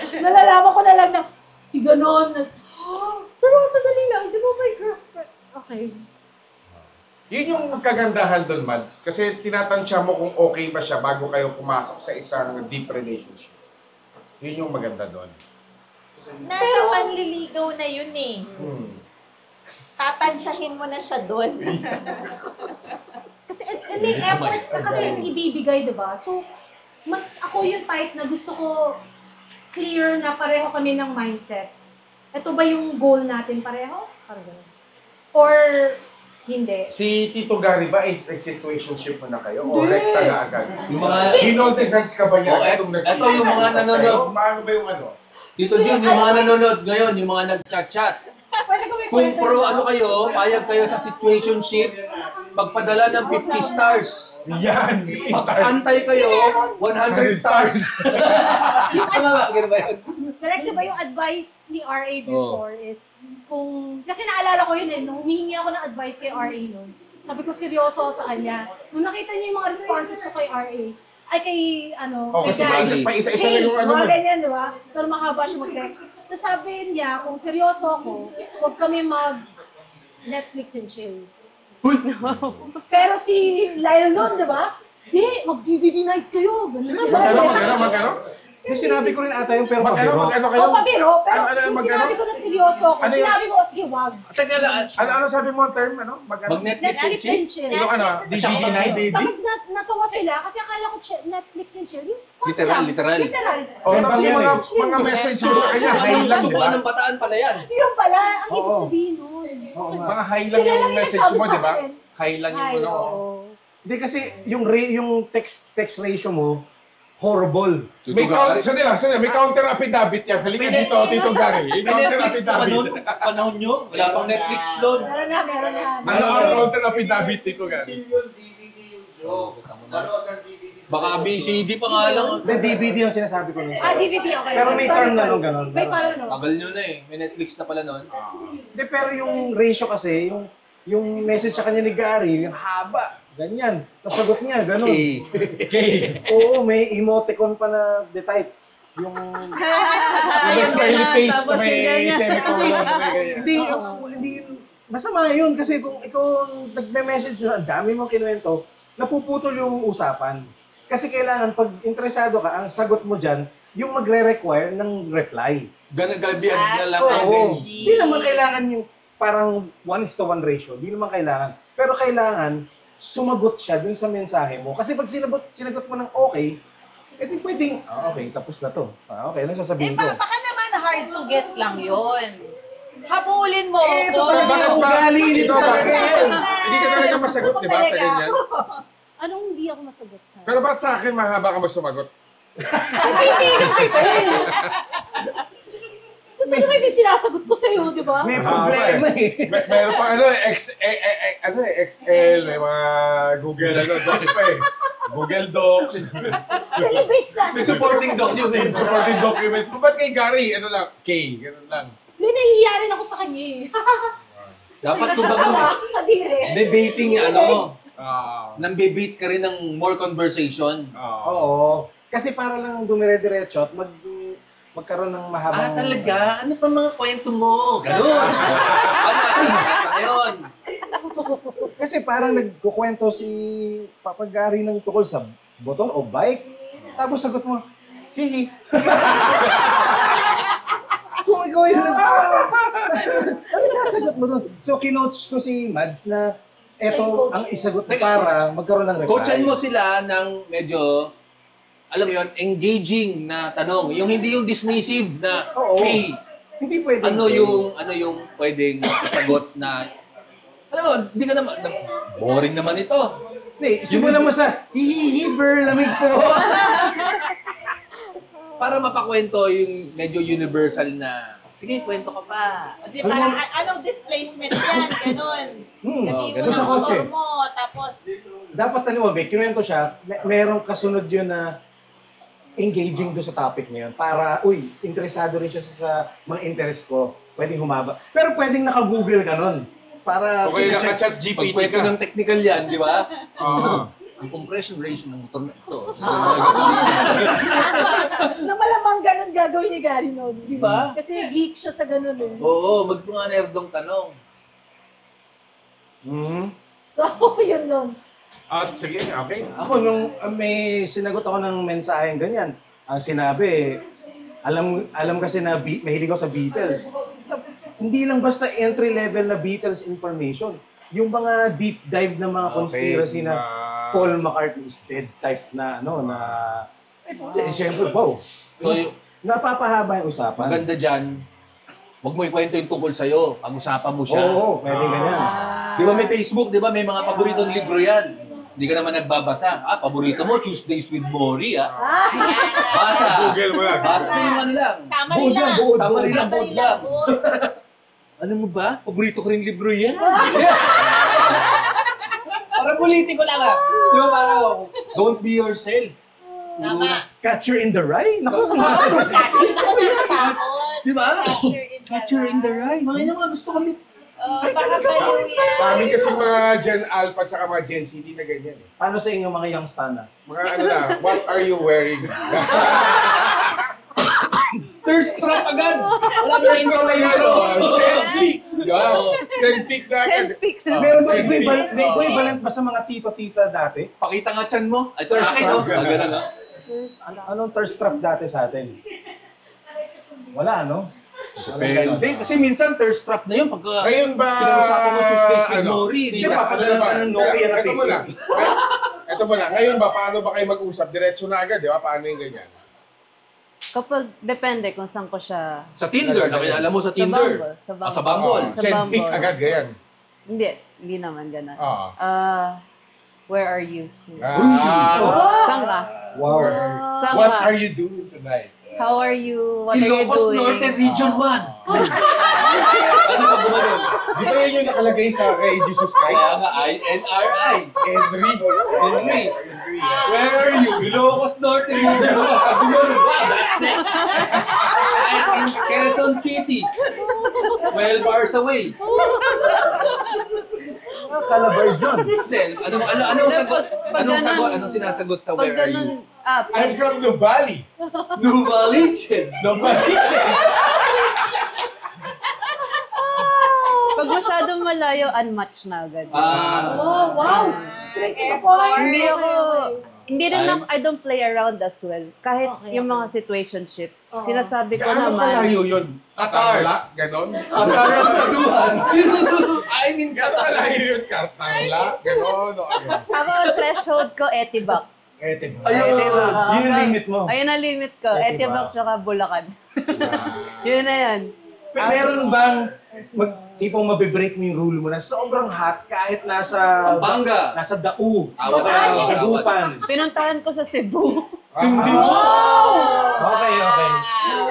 Nalalaman ko na lang na si ganon. Pero sandali lang, di ba my girlfriend? Okay. Yun yung kagandahan doon, Mads. Kasi tinatansya mo kung okay ba siya bago kayo pumasok sa isang deep relationship. Yun yung maganda doon. Nasa panliligaw na yun eh. Tatansyahin mo na siya doon. Kasi may effort na kasi ibibigay, di ba? So, mas ako yung type na gusto ko clear na pareho kami ng mindset. Ito ba yung goal natin pareho? Parang ganun. Or hindi. Si Tito Gary ba ay situationship mo na kayo? O Hindi. rekta na agad? Yung mga... Ginol defense ka ba niya? Ito yung mga nanonood. Paano ba yung ano? Dito Jun, yung mga nanonood ngayon, yung mga nag-chat-chat. Pwede ko may Kung kwento pro yun. ano kayo, payag kayo sa situationship, pagpadala ng 50 stars. Yan, start. Antay kayo, 100 stars. Tama ba? Ganun ba yun? Correct, di ba yung advice ni RA before is, kung, kasi naalala ko yun nung humihingi ako ng advice kay RA noon, sabi ko seryoso ako sa kanya. Nung nakita niya yung mga responses ko kay RA, ay kay, Oh, kay kasi Daddy. pa isa-isa na yung ano mga mo. ganyan, di ba? Pero mahaba siya mag-text. Tapos sabi niya, kung seryoso ako, huwag kami mag-Netflix and chill. Pero si Lyle noon, di ba? Di, mag-DVD night kayo. Ganun si Lyle. Magkano? Yung sinabi ko rin ata yung pero Magkano pabiro. kayo? O, pabiro. Pero Ano, yung magkano? sinabi ko na seryoso ako, Ano yun? sinabi mo, sige, wag. Teka lang, Ano sabi mo ang term, ano? Magkano? mag-Netflix and Netflix chill? and chill. Yung ano, Netflix and DVD chill. night, DVD? Tapos natawa sila kasi akala ko Netflix and chill. Yung fun Literal, lang. literal. Literal. Oh, Yan tapos pala yung yan mga message mo sa kanya, high lang, di ba? Subuan ng bataan pala yan. Yung pala, ang ibig Oo. sabihin nun. Mga high lang Sila yung lang yung message nagsabi mo, sa di ba? akin. High lang Ay, yung ano. oo. Hindi kasi yung text ratio mo, horrible. May may counter affidavit yan. Halika dito, Tito Gary. May May counter Netflix pa affidavit. noon, panahon nyo, wala pang Netflix doon. Meron na. Ano ang counter affidavit, Tito Gary? Yung DVD yung joke. Manood ng DVD sa Baka BCD pa nga lang. Hindi, DVD yung sinasabi ko nun. DVD, okay. Pero may Sorry, term na sorry. nung ganun. May parang ano. Tagal nyo na eh. May Netflix na pala noon. Hindi, pero yung ratio kasi, yung message sa kanya ni Gary, yung haba. Ganyan. Tapos sagot niya, ganun. Okay. Oo, may emoticon pa na the type. Yung Yung smiley face na may semicolon. May ganyan. hindi, hindi, masama yun kasi kung ikaw nagme-message na ang dami mong kinuwento, napuputol yung usapan. Kasi kailangan, pag interesado ka, ang sagot mo dyan, yung magre-require ng reply. Ganagabihan na lang. Oo. Energy. Hindi naman kailangan yung parang 1:1 ratio. Hindi naman kailangan. Pero kailangan, sumagot siya dun sa mensahe mo. Kasi pag sinagot mo ng okay, edi pwedeng, okay, tapos na to. Okay, ano sasabihin ko? Baka naman hard to get lang yun. Habulin mo Ito ako. talaga yung ugali Ito nito. ba? Gabriel. Hindi ka talaga masagot, di ba, sa ganyan? Anong hindi ako masagot sa? Pero ba't sa akin mahaba ka magsumagot? Kasi ano may sinasagot ko sa'yo, di ba? May problema eh. Meron pa XL, may mga Google Docs pa eh. Google Docs. Tele-based class. May supporting documents. Supporting documents. Ba't kay Gary, ano lang, K, ganun lang. Hindi, nahihiya rin ako sa kanya eh. Dapat kumbaga Kadiri. debating ano, Ah. nang-debate ka rin ng more conversation. Oo. Kasi para lang dumire-diretso at magkaroon ng mahabang... Talaga? Ano pa mga kwento mo? Ganun. Ayun. Kasi parang nagkukwento si Papa Gary ng tukol sa motor o bike. Tapos sagot mo, hihi. Kung ikaw yun, ano sasagot mo doon? So, kinoach ko si Mads na eto ang isagot mo para magkaroon ng reply. Coachan mo sila ng medyo, alam mo yun, engaging na tanong. Yung hindi yung dismissive na, Oo. hey, Hindi pwede. ano yung pwedeng isagot na, alam mo, hindi ka naman, boring naman ito. Hindi, simulan mo sa hihihiber, lamig po. Para mapakwento yung medyo universal na, sige, kwento ka pa. Di parang, anong displacement yan? Ganon. Sabihin mo ganun. Sa ng kotse. motor mo, tapos, Dapat may kinuwento siya, merong kasunod yun na engaging do sa topic na yun para, interesado rin siya sa mga interest ko. Pwedeng humaba. Pero pwedeng naka-google ka nun. Para Okay, check. naka-chat GPT Pagkwento ka. ng technical yan, di ba? Oo. Ang compression ratio ng motor na ito. Na malamang ganun gagawin ni Gary noon. Di ba? Kasi geek siya sa ganun eh. Oo, mga nerdong tanong. So, yun nun. At sige, okay. Ako, nung may sinagot ako ng mensaheng ganyan, ang sinabi, alam kasi na mahilig ako sa Beatles. Hindi lang basta entry level na Beatles information. Yung mga deep dive na mga conspiracy na Paul McCartney is dead type na siyempre, wow. So, Napapahaba yung usapan. maganda dyan, huwag mo ikwento yung tungkol sa'yo. Pag-usapan mo siya. Oo, pwede ganyan. Di ba may Facebook, di ba may mga paboritong libro yan? Hindi ka naman nagbabasa. Paborito mo, Tuesdays with Maury, Basa. Google mo lang. Basa na yung ano lang. summary lang. Summary lang, bold lang. Alam mo ba, paborito ko rin libro yan. Parang politiko lang ah. Di ba parang, don't be yourself. Tama. Catcher in the Rye? Naku, Di ba? Catcher in the Rye. Mga gusto ko libro. Baka baliw yan. Sa amin kasi mga Gen Alpha at saka mga Gen Z, hindi na ganyan eh. Paano sa inyo mga young stan? Mga ano na, what are you wearing? Thirst trap agad. Wala na First yung na gawin ano, ano. self-pick. Self-pick na agad. Meron ba self-pick. equivalent ba sa mga tito-tita dati? Pakita nga chan mo. Ito akin, no? Ganun, no? Anong thirst trap dati sa atin? Wala, no? Depende. Kasi minsan thirst trap na yun pagka Ngayon ba, pinag-usapan mo Tuesdays with Nori. Di Hindi, ba? papadala pa ng Nokia na Ito mo picture. lang. Ito mo lang. Ngayon ba, paano ba kayo mag-usap? Diretso na agad, di ba? Paano yung ganyan? Kapag, depende kung saan ko siya. Sa Tinder, nakilala mo sa Tinder. Sa Bumble. Sa Bumble. Sa Self-pick Bumble. agad, ganyan. Hindi naman ganun. Oo. Where are you? Ah. Saan ka? Wow. Saan What ka? are you doing tonight? How are you? What are you Ilocos doing? Norte Region 1. Ano ka gumanon? Di ba yun yung nakalagay sa kay Jesus Christ? Kaya nga, INRI. Henry. Henry. Where are you? Ilocos Norte Region 1. Gumanon. Wow, that's sexy. I'm in Quezon City. 12 hours away. Calabarzon. Then, anong sagot? Anong sinasagot sa Pag where are you? ganun, I'm from the valley. Novaliches. pag masyadong malayo, unmatch na agad. Ah. Wow! Straight to the point. Hindi rin ako, I don't play around as well. Kahit Okay, yung mga situationship, sinasabi ko Gaano naman. kalayo yun? Katarla? Ganon? Qatar ang paduhan. I mean, Gaano kalayo yun? Kartarla? Ganon? O ano? Ako, threshold ko, Etibak. Etin. Ayun. Yun yung limit mo. Ayun ang limit ko. Etibak tsaka Bulacan. Yun na yan. Meron bang tipong mabibreak mo yung rule mo na sobrang hot kahit nasa Pampanga. nasa Dau, Awat. Dagupan. Pinuntahan ko sa Cebu. Okay.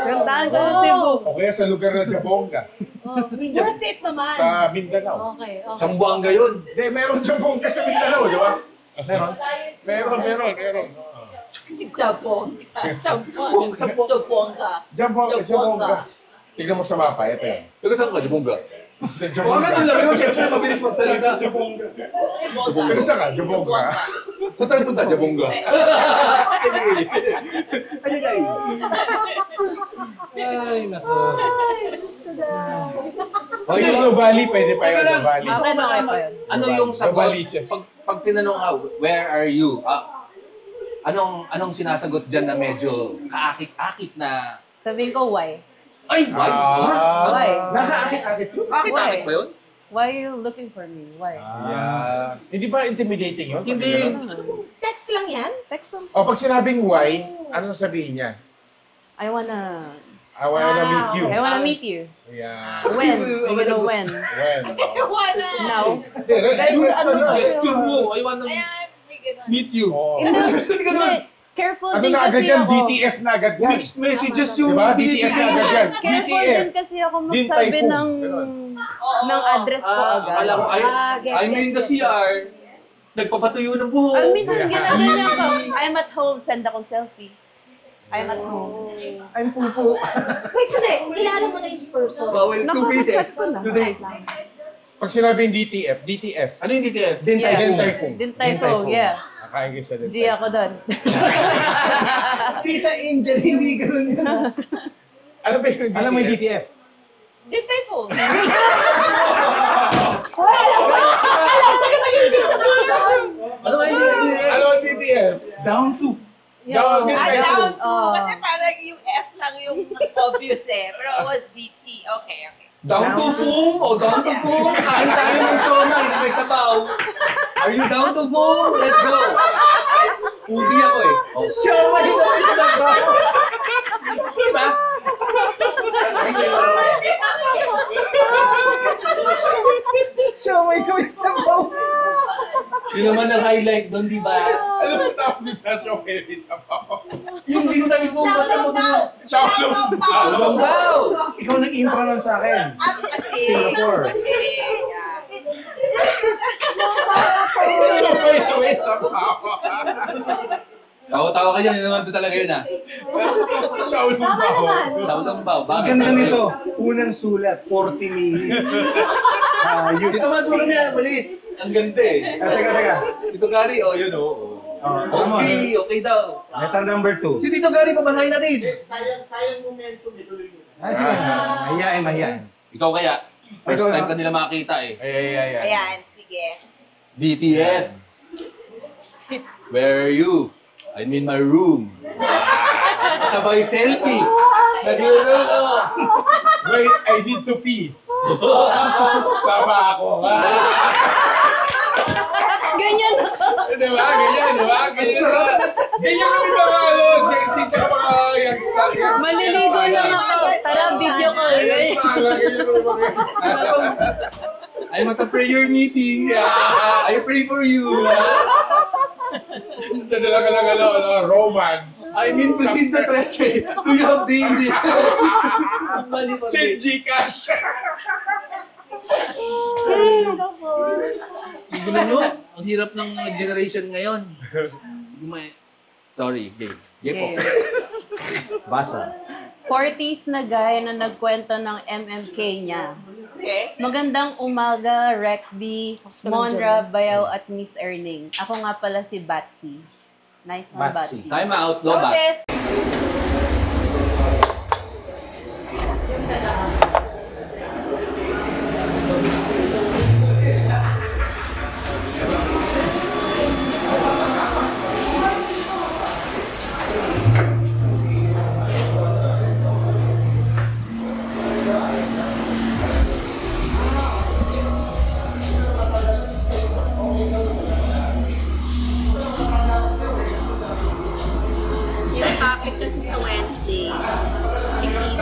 Pinuntahan ko sa Cebu. O kaya sa lugar na Jabonga. Worth it naman. Sa Mindanao. Okay. Sambuanga yun. Hindi, meron Jabonga sa Mindanao, di ba? Meron? Meron. Jabonga. Jabonga. Tignan mo sa mapa, ito yun. Taga saan ka, Jabonga? Sa Huwag Jabonga. ka lang yun. Siyempre, mabilis magsalita. Pero saan ka? Jabonga. Saan tayo punta, Jabonga? Ay, nako. O yung Valley, pwede pa Teka yun. lang. Valley. Okay, okay pa yun. Ano yung sagot? Novaliches. Pag tinanong ka, where are you? Anong sinasagot dyan na medyo kaakit-akit na, Sabihin ko, why? ay, why? Why? Nakaakit-akit yun. Kaakit-akit ba yun? Why are you looking for me? Why? Yeah. Hindi ba intimidating yun? Hindi. Text lang yan? Text them. O pag sinabing why, ano sabihin niya? I wanna meet you. I wanna meet you. Yeah. When? You know when? Well. Now? Gesture mo. I wanna meet you. Oo. Hindi. Careful Ano din na agad kasi yan? ako. DTF na agad yan. Mixed messages yung Diba? DTF na agad yan. Careful DTF. din kasi ako Din magsabi typhoon. ng Ganon. ng address ko agad. Alam ko, Gets, I'm in the gets. CR. Nagpapatuyo ng buhok. Ang minsan ginagawa ko, I'm at home, send akong selfie. I'm at home. I'm pupo. Wait, sandali. Kilala mo na yung person. Bawal Naku, 2 pieces. chat ko na. Today. Pag sinabing DTF. Ano yung DTF? Din Din typhoon. typhoon. Din typo, yeah. Nakain kayo sa din G ako doon. Tita Angel, hindi ganun yun. Ano ba yung DTF? Alam mo yung DTF? Din typhoon. Ano nga yung DTF? Ano ang DTF? Down to Down din typhoon. Down to. Oh. Kasi parang yung F lang yung obvious eh. Pero it was DT. Okay. Down to foam o down to foam? Kain tayo ng siomay na may sabaw. Are you down to foam? Let's go. Ubi ako eh. Oh. Siomay na may sabaw. Diba? Siomay na may sabaw. Yun naman ang highlight doon, di ba? Ano ang tawag niyo sa show kayo isa pa? Yung din tayo foam, basta mo doon. Shaolong Bao. Wow! Ikaw nag-intro nun sa akin. At kasi, Singapore. Wait, sa Bao. Tawa-tawa ka dyan, yun naman talaga yun ah. Shaolong Bao. Shaolong Bao. Ang Bakit? ganda nito. Unang sulat, 40 minutes. Dito man sa kami, malis. Ang ganda eh. Teka. Dito Gary, oh yun oh. Okay, okay daw. Letter number 2. Si Tito Gary, pabasahin natin. Sayang momentum, ituloy mo. Sige. Mahiyain. Ikaw kaya, first Ikaw, time no? ka nila makakita eh. Ay. Ayan, sige. BTS. Where are you? I'm in my room. Sabay selfie. Nag-roll oh. Wait, I need to pee. Sama ako. Ganyan ako. Di ba? Ganyan. Ganyan kami mga Gen Z tsaka mga youngster. Maliligo lang ako. Tara, video call. Ganyan kami mga youngster. I'm at a prayer meeting. I pray for you. Dadala ka lang romance. I'm in Pulido 13. Do you have the Send Gcash. Gulo nyo, ang hirap ng generation ngayon. Sorry, game. Po. Basa. 40s na guy na nagkwento ng MMK niya. Okay. Magandang umaga, Rec B, Monra, Bayaw at Miss Erning. Ako nga pala si Batsy. Nice one, Batsy. Batsy. Time out, Lobat. Notice. Yung topic kasi sa Wednesday, bikini.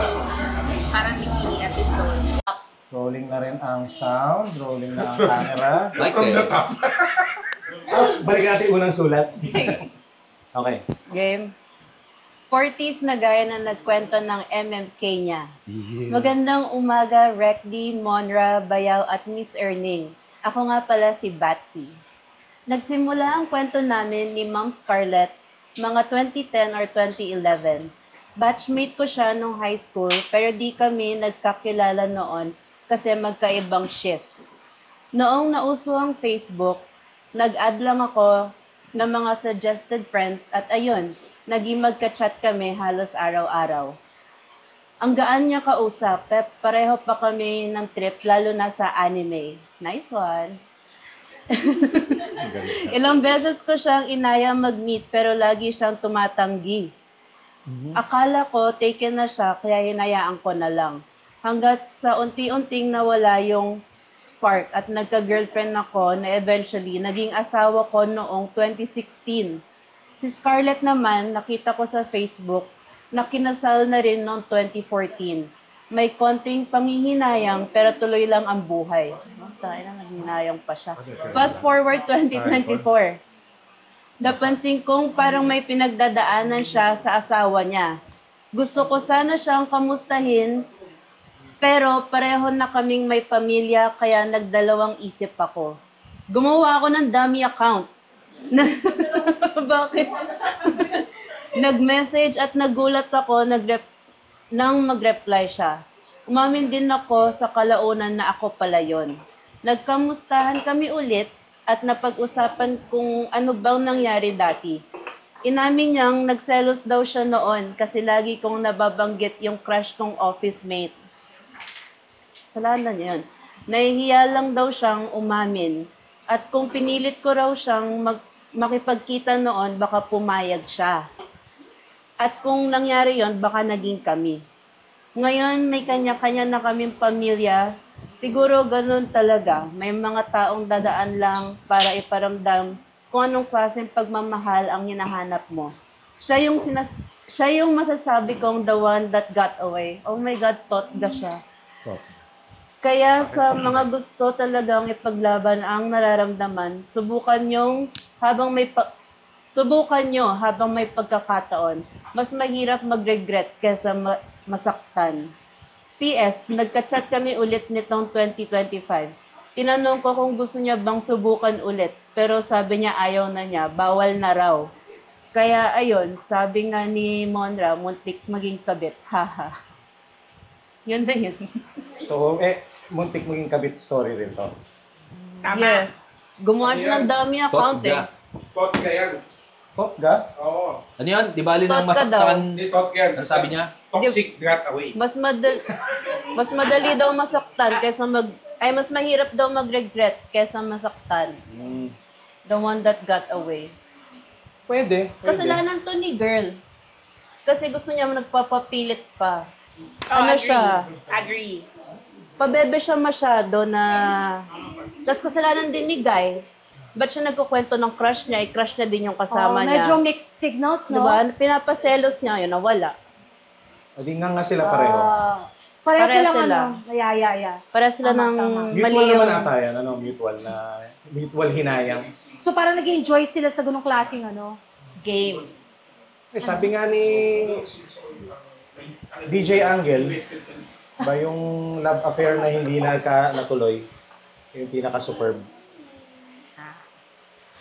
Parang bikini episode. Rolling na rin ang sound, rolling na ang camera. Like From the that. top. Balik natin unang sulat. Okay. Game. 40s na guy na nagkwento ng MMK niya. Magandang umaga, Rec D, Monra, Bayaw at Miss Erning. Ako nga pala si Batsy. Nagsimula ang kwento namin ni Ma'am Scarlett mga 2010 or 2011. Batchmate ko siya nung high school pero di kami nagkakilala noon kasi magkaibang shift. Noong nauso ang Facebook, nag-add lang ako ng mga suggested friends at ayun, naging magka-chat kami halos araw-araw. Ang gaan niya kausap, pareho pa kami ng trip lalo na sa anime. Nice one! Ilang beses ko siyang inaya mag-meet pero lagi siyang tumatanggi. Akala ko taken na siya kaya hinayaan ko na lang. Hanggat sa unti-unting nawala yung spark at nagka-girlfriend ako na eventually naging asawa ko noong 2016. Si Scarlett naman nakita ko sa Facebook na kinasal na rin noong 2014. May konting panghihinayang pero tuloy lang ang buhay. Tayo na, naghinayang pa siya. Fast forward 2024. Napansin kong parang may pinagdadaanan siya sa asawa niya. Gusto ko sana siyang kamustahin, pero pareho na kaming may pamilya kaya nagdalawang isip ako. Gumawa ako ng dummy account. Bakit? Nag-message at nagulat ako nang mag-reply siya. Umamin din ako sa kalaunan na ako pala yon. Nagkamustahan kami ulit at napag-usapan kung ano bang nangyari dati. Inamin niyang nagselos daw siya noon kasi lagi kong nababanggit yung crush kong office mate. Salanan niya yun. Nahihiya lang daw siyang umamin. At kung pinilit ko raw siyang makipagkita noon, baka pumayag siya. At kung nangyari yon, baka naging kami. Ngayon, may kanya-kanya na kaming pamilya. Siguro ganun talaga. May mga taong dadaan lang para iparamdam kung anong klaseng pagmamahal ang hinahanap mo. Siya yung masasabi kong the one that got away. Oh my God, totga siya. Kaya sa mga gusto talagang ipaglaban ang nararamdaman, subukan yung Subukan nyo habang may pagkakataon. Mas mahirap mag-regret kaysa masaktan. PS, nagka-chat kami ulit nitong 2025. Tinanong ko kung gusto niya bang subukan ulit. Pero sabi niya ayaw na niya, bawal na raw. Kaya ayun, sabi nga ni Monra, muntik maging kabit. Haha. Yun na yun. So, muntik maging kabit story rin to. Tama. Yeah. Gumawa siya ng dami account Totga. Totga yan. Totga? Oo. Ano yan? Di bali Totga nang masaktan. Hindi Totga yan. Ano sabi niya? Toxic got away. Mas madali daw masaktan kaysa mas mahirap daw mag-regret kaysa masaktan. The one that got away. Pwede. Kasalanan to ni girl. Kasi gusto niya nagpapapilit pa. Oh, Ano agree. siya? Agree. Pabebe siya masyado na... Tapos kasalanan din ni guy. Ba't siya nagkukwento ng crush niya? I-crush niya din yung kasama niya. Medyo mixed signals, no? Diba? Pinapaselos niya, yun, nawala. O di nga sila pareho. Pareho Pareho silang sila. Yeah. Para sila Tama, ng tama. mali Mutual yung... naman ata yan, mutual hinayang. So parang nag-enjoy sila sa ganung klaseng Games. Sabi nga ni DJ Angel, ba yung love affair na hindi natuloy, yung pinaka-superb.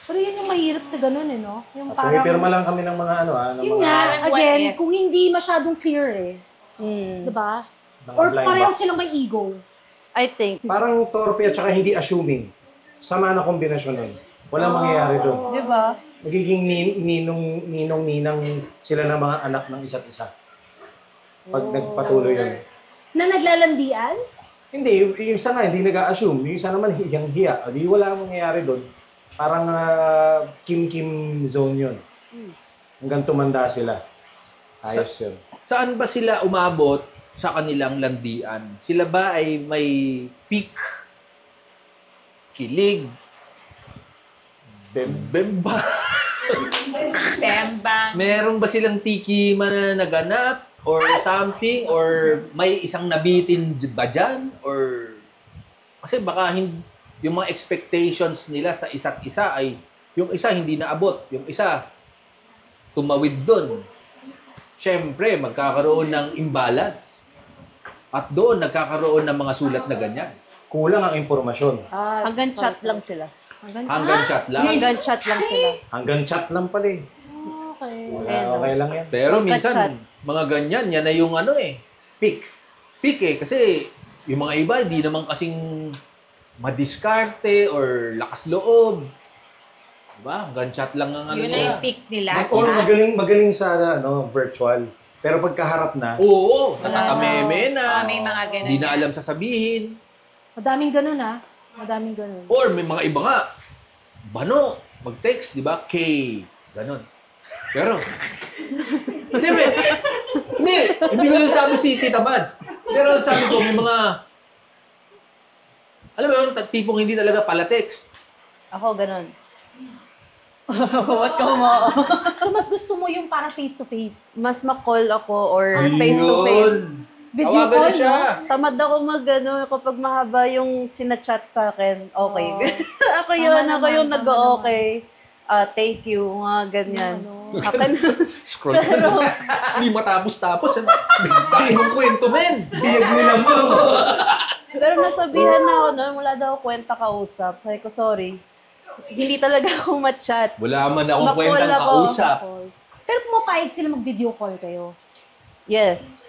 Pero yun yung mahirap sa ganun, no? Yung Pumipirma lang kami ng mga ng Yun mga, nga, Parang what again, if? kung hindi masyadong clear diba? mga Or blind pareho box. silang may ego. I think. Parang torpe at saka hindi assuming. Sama na kombinasyon nun. Walang mangyayari doon. Diba? Magiging ninong-ninang sila ng mga anak ng isa't isa. Pag nagpatuloy yun. Na naglalandian? Hindi, yung isa nga, hindi nag-a-assume. Yung isa naman, hiyang-hiya. Di wala mangyayari doon. Parang Kim-Kim zone yun. Hanggang tumanda sila. Ayos yun. Saan ba sila umabot sa kanilang landian? Sila ba ay may peak? Kilig? Bemba? Bembang. Meron ba silang tiki na naganap? Or something? Or may isang nabitin ba dyan? Or... Kasi baka yung mga expectations nila sa isa't isa ay yung isa hindi naabot. Yung isa tumawid doon. Siyempre, magkakaroon ng imbalance. At doon, nagkakaroon ng mga sulat na ganyan. Kulang ang impormasyon. Hanggang chat lang sila. Hanggang chat lang. Hanggang chat lang sila. Hanggang chat lang pala eh. Okay. Okay lang yan. Pero Hanggang minsan, chat. mga ganyan, yan na yung Peak. peak eh. Kasi yung mga iba, hindi naman kasing madiskarte or lakas loob. Diba? Hanggang chat lang ang Yun na nila. yung pick nila. Or magaling sa virtual. Pero pagkaharap na, Oo, natatameme na. May mga ganun. Hindi na alam sasabihin. Madaming ganun, Madaming ganun. Or may mga iba nga, bano, mag-text, di ba? K, ganon. Pero, hindi ko lang sabi si Tita Mads. Pero sabi ko, may mga, alam mo yun, tipong hindi talaga pala text. Ako, ganun. What ka mo? So mas gusto mo yung parang face-to-face? Mas ma-call ako or face-to-face. Video Tawagan call, na siya. Tamad ako kapag mahaba yung chinachat sa akin, okay. Ako yun, Tama ako yung naman, nag-okay. Thank you, mga ganyan. Akin, Scroll ka na. Hindi matapos-tapos. Bigay mong kwento, men. biyag nila mo. pero nasabihan na ako noon, wala daw ako kwenta kausap. Sabi ko, sorry. Hindi talaga ako ma-chat. Wala man akong Ma-call kwentang ako. kausap. Pero pumapayag sila mag-video call kayo. Yes.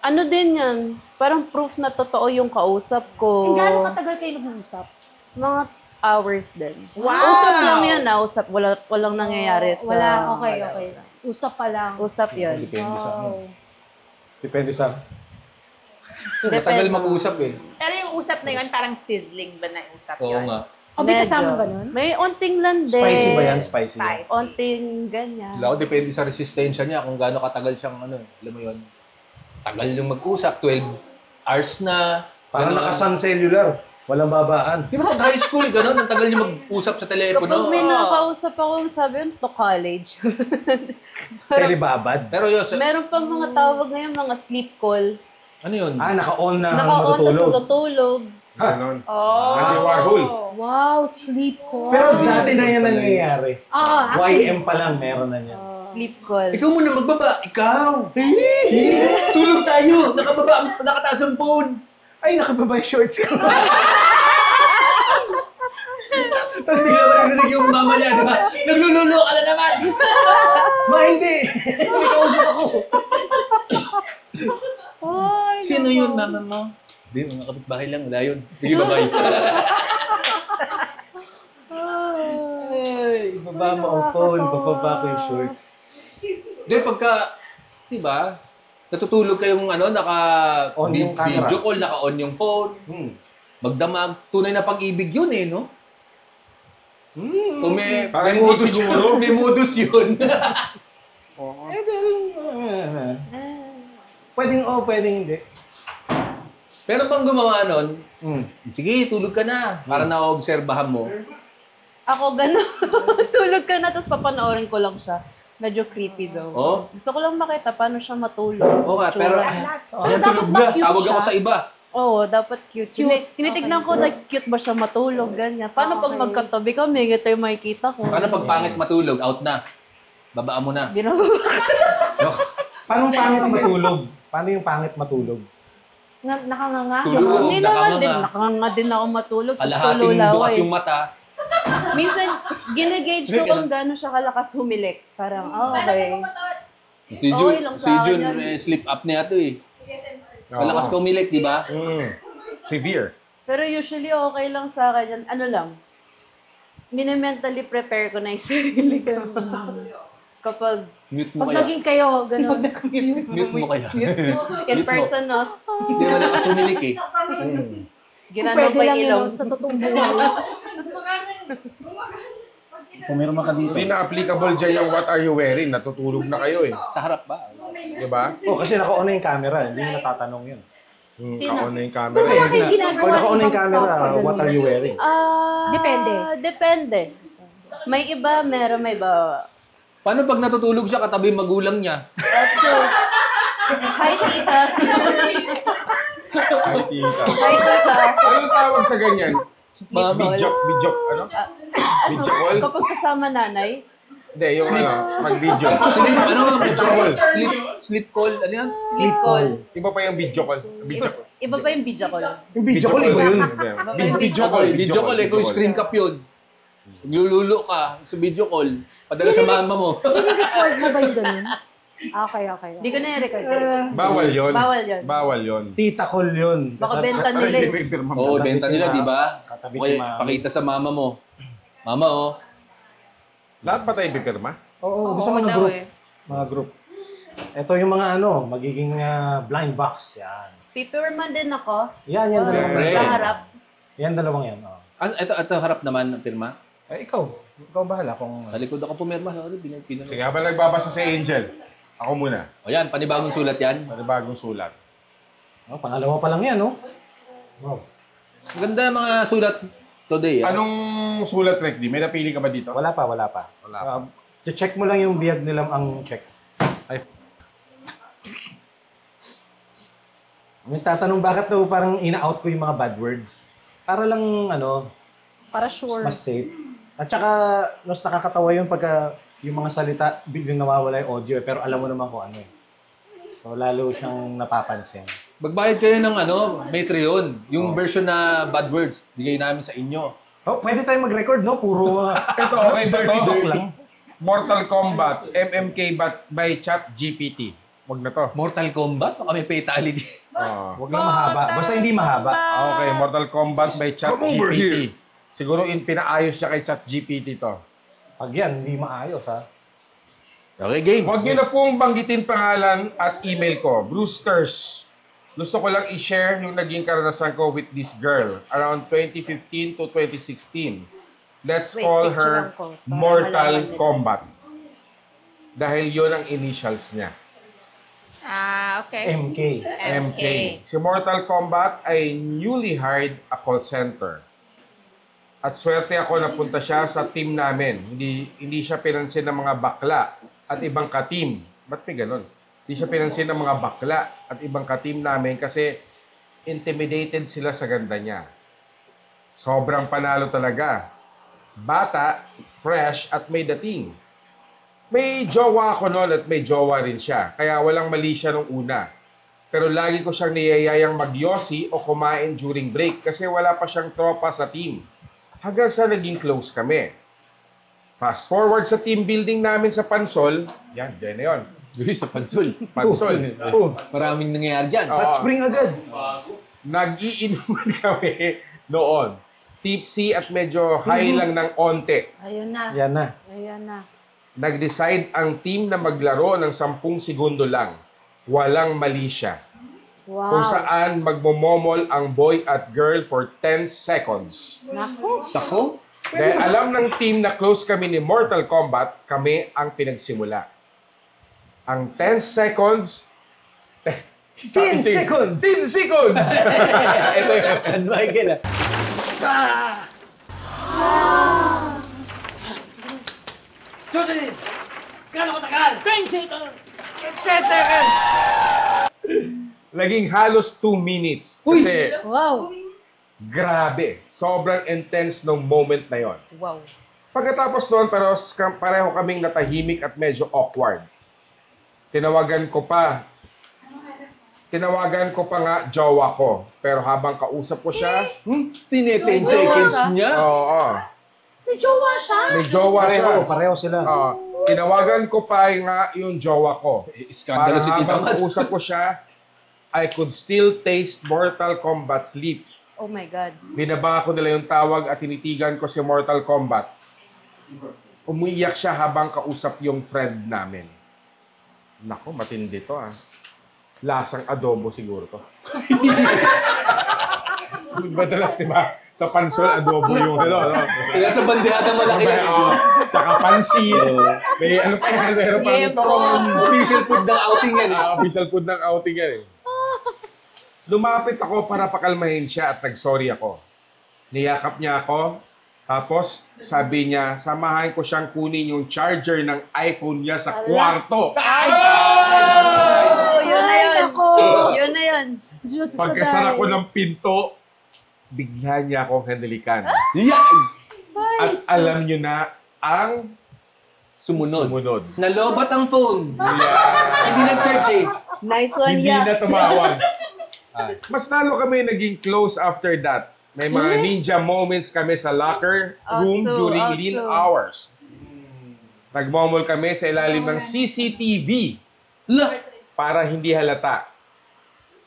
Ano din yan? Parang proof na totoo yung kausap ko. And gaano katagal kayo nag-uusap? Mga hours din. Wow! Usap lang yan na. Usap. Walang nangyayari. Sa, Wala, okay. Usap pa lang. Usap yun. Depende sa ano. Depende sa... Matagal mag-usap eh. Pero yung usap na yun, parang sizzling ba na usap Oo yun? nga. O may Medyo. kasama ganun? May onting lang din. Spicy ba yan? Spicy. Spice. Onting ganyan. Wala ko, depende sa resistensya niya kung gaano katagal siyang alam mo yun. Tagal yung mag-usap, 12 hours na. Parang Ganun. nakasan cellular. Walang babaan. Di ba pag high school, gano'n, ang tagal yung mag-usap sa Kapag telepono. may nakausap ako, sabi yun, to college. Telebabad. Pero yun, Meron pang mga tawag ngayon, mga sleep call. ano yun? Naka-on na Naka-on, tapos matutulog. natutulog. Ganon. Oh. Andy Warhol. Wow, sleep call. Pero dati na yan nangyayari. Actually, YM pa lang, meron na yan. Sleep call. Ikaw muna magbaba. Ikaw! Tulog tayo! Nakataas ang phone! Ay, nakababa yung shorts ko. Tapos bigla mo narinig yung mama niya, di ba? Naglululo ka na naman! Ma, hindi! May kausap ako. Sino yun, mama mo? Hindi, mga kapitbahay lang. Wala yun. Sige, bye-bye. Ay, ibaba mo ang phone, bababa ko yung shorts. Di, pagka, di ba, natutulog kayong On yung camera. video call, naka-on yung phone, magdamag, tunay na pag-ibig yun eh, no? Kung may modus siguro, may modus yun. Pwedeng pwedeng hindi. Pero pang gumawa nun, sige, tulog ka na, para na-obserbahan mo. Ako gano'n. Tulog ka na, tapos papanoorin ko lang siya. Medyo creepy daw. Oh? Gusto ko lang makita paano siya matulog. Oo nga, pero ayan, tulog na. Tawag ako sa iba. Oo, dapat cute. Tinitignan ko, like, cute ba siya matulog, ganyan. Paano pag magkatabi kami, ito yung makikita ko. Paano pag pangit matulog, out na? Babaan mo na. Paano pangit matulog? Paano yung pangit matulog? Nakanganga. Tulog, Hindi naman din. nakanganga. Nakanganga din ako matulog. Tapos Kalahating tululaw bukas eh. yung mata. Minsan, ginagauge ko kung gano'n siya kalakas humilik. Parang, okay. Si Okay Jun, lang si sa akin Jun, yan. may sleep apnea to eh. Malakas ka umilik, di ba? Severe. Pero usually, okay lang sa akin yan. Ano lang, mini-mentally prepare ko na yung sarili ko. Kapag Mute mo pag kaya. naging kayo, gano'n. Mute mo kaya. in person, no? Hindi mo malakas umilik eh. Ginano Pwede pa lang yung ilong. yun sa totoong buhay. Pumirma ka dito. Hindi na applicable dyan yung what are you wearing. Natutulog na kayo eh. Sa harap ba? Di ba? Kasi naka-on na yung camera, hindi mo natatanong yun. Naka-on na yung camera. Wala kayong ginagawa Pag naka-on na yung ibang camera, stuff pag what are you wearing? Depende. Depende. May iba, meron, may iba. Paano pag natutulog siya katabi magulang niya? So, hi, tita. Ay, tita. Hi, tita. Anong tawag sa ganyan? Mama. Video ano? Video call? Kapag kasama nanay, Hindi, yung mag-video. Sleep, ano? Video call. Sleep call. Ano yan? sleep call. Iba pa yung video call. Video call. Iba pa yung video call. Yung video call, iba yun. Video call. Video call eh. Kung screen cap yun. Naglululo ka sa video call. Padala sa mama mo. Record mo ba yung ganun? Okay. Hindi ko na i-record. Bawal yun. Bawal yun. Bawal yun. Tita call yun. Baka benta Para nila hindi eh. may pirma mo. Oo, benta nila, di ba? Katabi si Okay, mama. pakita sa mama mo. Mama, oh. Lahat ba tayo pipirma? Oo, gusto mga group. Mga group. Ito yung mga magiging blind box. Yan. Pipirman din ako. Yan dalawang Siyempre. Sa harap. Yan dalawang yan. Oh. Ito harap naman ng pirma. Ikaw bahala kung... Sa likod ako pumirma. Sorry, Sige, habang nagbabasa si Angel, ako muna. O yan, panibagong sulat yan. Panibagong sulat. Pangalawa pa lang yan, no? Wow. Maganda mga sulat today. Anong sulat, Rekdi? May napili ka ba dito? Wala pa. Wala pa. Check mo lang yung biyag nila ang check. Ay. May tatanong bakit daw parang ina-out ko yung mga bad words. Para lang, Para sure. mas safe. At saka, mas nakakatawa yun pagka yung mga salita, biglang nawawala yung audio pero alam mo naman kung ano eh. So, lalo siyang napapansin. Magbayad kayo ng Patreon. Yung version na bad words, bigay namin sa inyo. Oh, pwede tayo mag-record, no? Puro, Ito, okay ba dirty ito? talk lang. Mortal Kombat, MMK by ChatGPT. Wag na to. Mortal Kombat? Baka may fatality. Huwag lang mahaba. Basta hindi mahaba. Okay, Mortal Kombat by ChatGPT. Siguro pinaayos siya kay ChatGPT to. Pag yan, hindi maayos, ha? Okay, game. Huwag niyo na pong banggitin pangalan at email ko. Brewsters. Gusto ko lang i-share yung naging karanasan ko with this girl around 2015 to 2016. Let's call her Mortal Kombat. Dahil yun ang initials niya. Okay. MK. MK. Si Mortal Kombat ay newly hired a call center. At swerte ako napunta siya sa team namin. Hindi siya pinansin ng mga bakla at ibang ka-team. Ba't may ganun? Hindi siya pinansin ng mga bakla at ibang ka-team namin kasi intimidated sila sa ganda niya. Sobrang panalo talaga. Bata, fresh at may dating. May jowa ako noon at may jowa rin siya. Kaya walang mali siya nung una. Pero lagi ko siyang niyayayang magyosi o kumain during break kasi wala pa siyang tropa sa team. Hanggang sa naging close kami. Fast forward sa team building namin sa Pansol. Yan, dyan na yun. Uy, sa Pansol. Pansol. Maraming nangyayari dyan. Hot spring agad. Nag-iinuman kami noon. Tipsy at medyo high lang ng onte. Ayun na. Yan na. Ayan na. Nag-decide ang team na maglaro ng 10 segundo lang. Walang mali siya. Wow. Kung saan magmomomol ang boy at girl for 10 seconds. Naku. Tako? Dahil alam ng team na close kami ni Mortal Kombat, kami ang pinagsimula. Ang 10 seconds... 10 seconds! 10 seconds! Ito yun. Yan, Michael. Naging halos 2 minutes. Kasi, Wow. grabe. Sobrang intense ng moment na yon. Wow. Pagkatapos noon, pareho kaming natahimik at medyo awkward. Tinawagan ko pa nga jowa ko. Pero habang kausap ko siya, 10 seconds niya. oo. May jowa siya. May jowa siya. Pareho sila. Tinawagan ko pa nga yung jowa ko. Iskandalo Para si Tita habang Mas. kausap ko siya, I could still taste Mortal Kombat's lips. Oh my God. Binaba ko nila yung tawag at tinitigan ko si Mortal Kombat. Umiiyak siya habang kausap yung friend namin. Nako, matindi to ah. Lasang adobo siguro to. Madalas, di ba? Sa Pansol, adobo yung ano. Kaya sa bandehada malaki. Tsaka pansit. May ano pa yan, meron pa. Official food ng outing yan. Official food ng outing yan eh. Lumapit ako para pakalmahin siya at nag-sorry ako. Niyakap niya ako. Tapos, sabi niya, samahan ko siyang kunin yung charger ng iPhone niya sa kwarto. Oh, yun na yun. Yun na yun. Diyos ko Pagkasara dahil. ko ng pinto, bigla niya akong handilikan. Yan! At alam niyo na ang Sumunod. sumunod. Nalobat ang phone. Yeah. Hindi nag-charge eh. Nice one, Hindi yeah. na tumawag. Mas lalo kami naging close after that. May mga ninja moments kami sa locker room during lean hours. Nagmomol kami sa ilalim ng CCTV para hindi halata.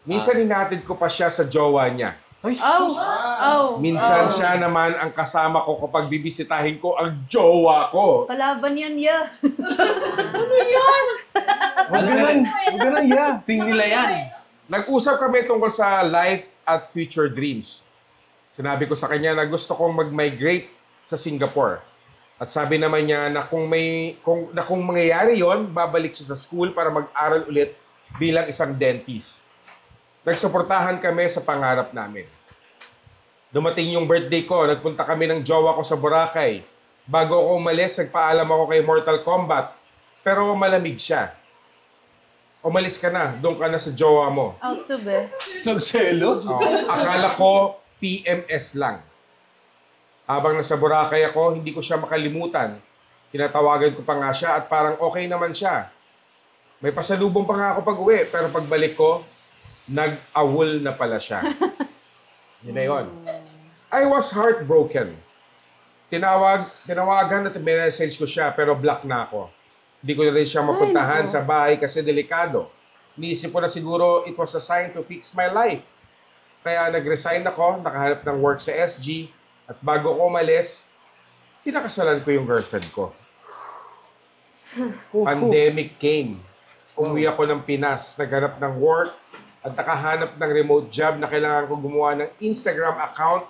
Minsan hinatid ko pa siya sa jowa niya. Oh. Minsan siya naman ang kasama ko kapag bibisitahin ko ang jowa ko. Kalaban yan, yeah. Huwag ganun, yeah. Ting nila yan. Nag-usap kami tungkol sa life at future dreams. Sinabi ko sa kanya na gusto kong mag-migrate sa Singapore. At sabi naman niya na kung mangyayari yon, babalik siya sa school para mag-aral ulit bilang isang dentist. Nagsuportahan kami sa pangarap namin. Dumating yung birthday ko, nagpunta kami ng jowa ko sa Boracay. Bago ako umalis, nagpaalam ako kay Mortal Kombat. Pero malamig siya. Umalis ka na, doon ka na sa jowa mo. Outsub eh. Nagselos? Akala ko PMS lang. Habang nasa Boracay ako, hindi ko siya makalimutan. Tinatawagan ko pa nga siya at parang okay naman siya. May pasalubong pa nga ako pag-uwi, pero pagbalik ko, nag-awol na pala siya. Yun na yun. I was heartbroken. Tinawagan at message ko siya, pero block na ako. Hindi ko na rin siya mapuntahan sa bahay kasi delikado. Niisip ko na siguro it was a sign to fix my life. Kaya nag-resign ako, nakahanap ng work sa SG, at bago ko umalis, pinakasalan ko yung girlfriend ko. Pandemic came. Umuwi ako ng Pinas, naghanap ng work, at nakahanap ng remote job na kailangan ko gumawa ng Instagram account.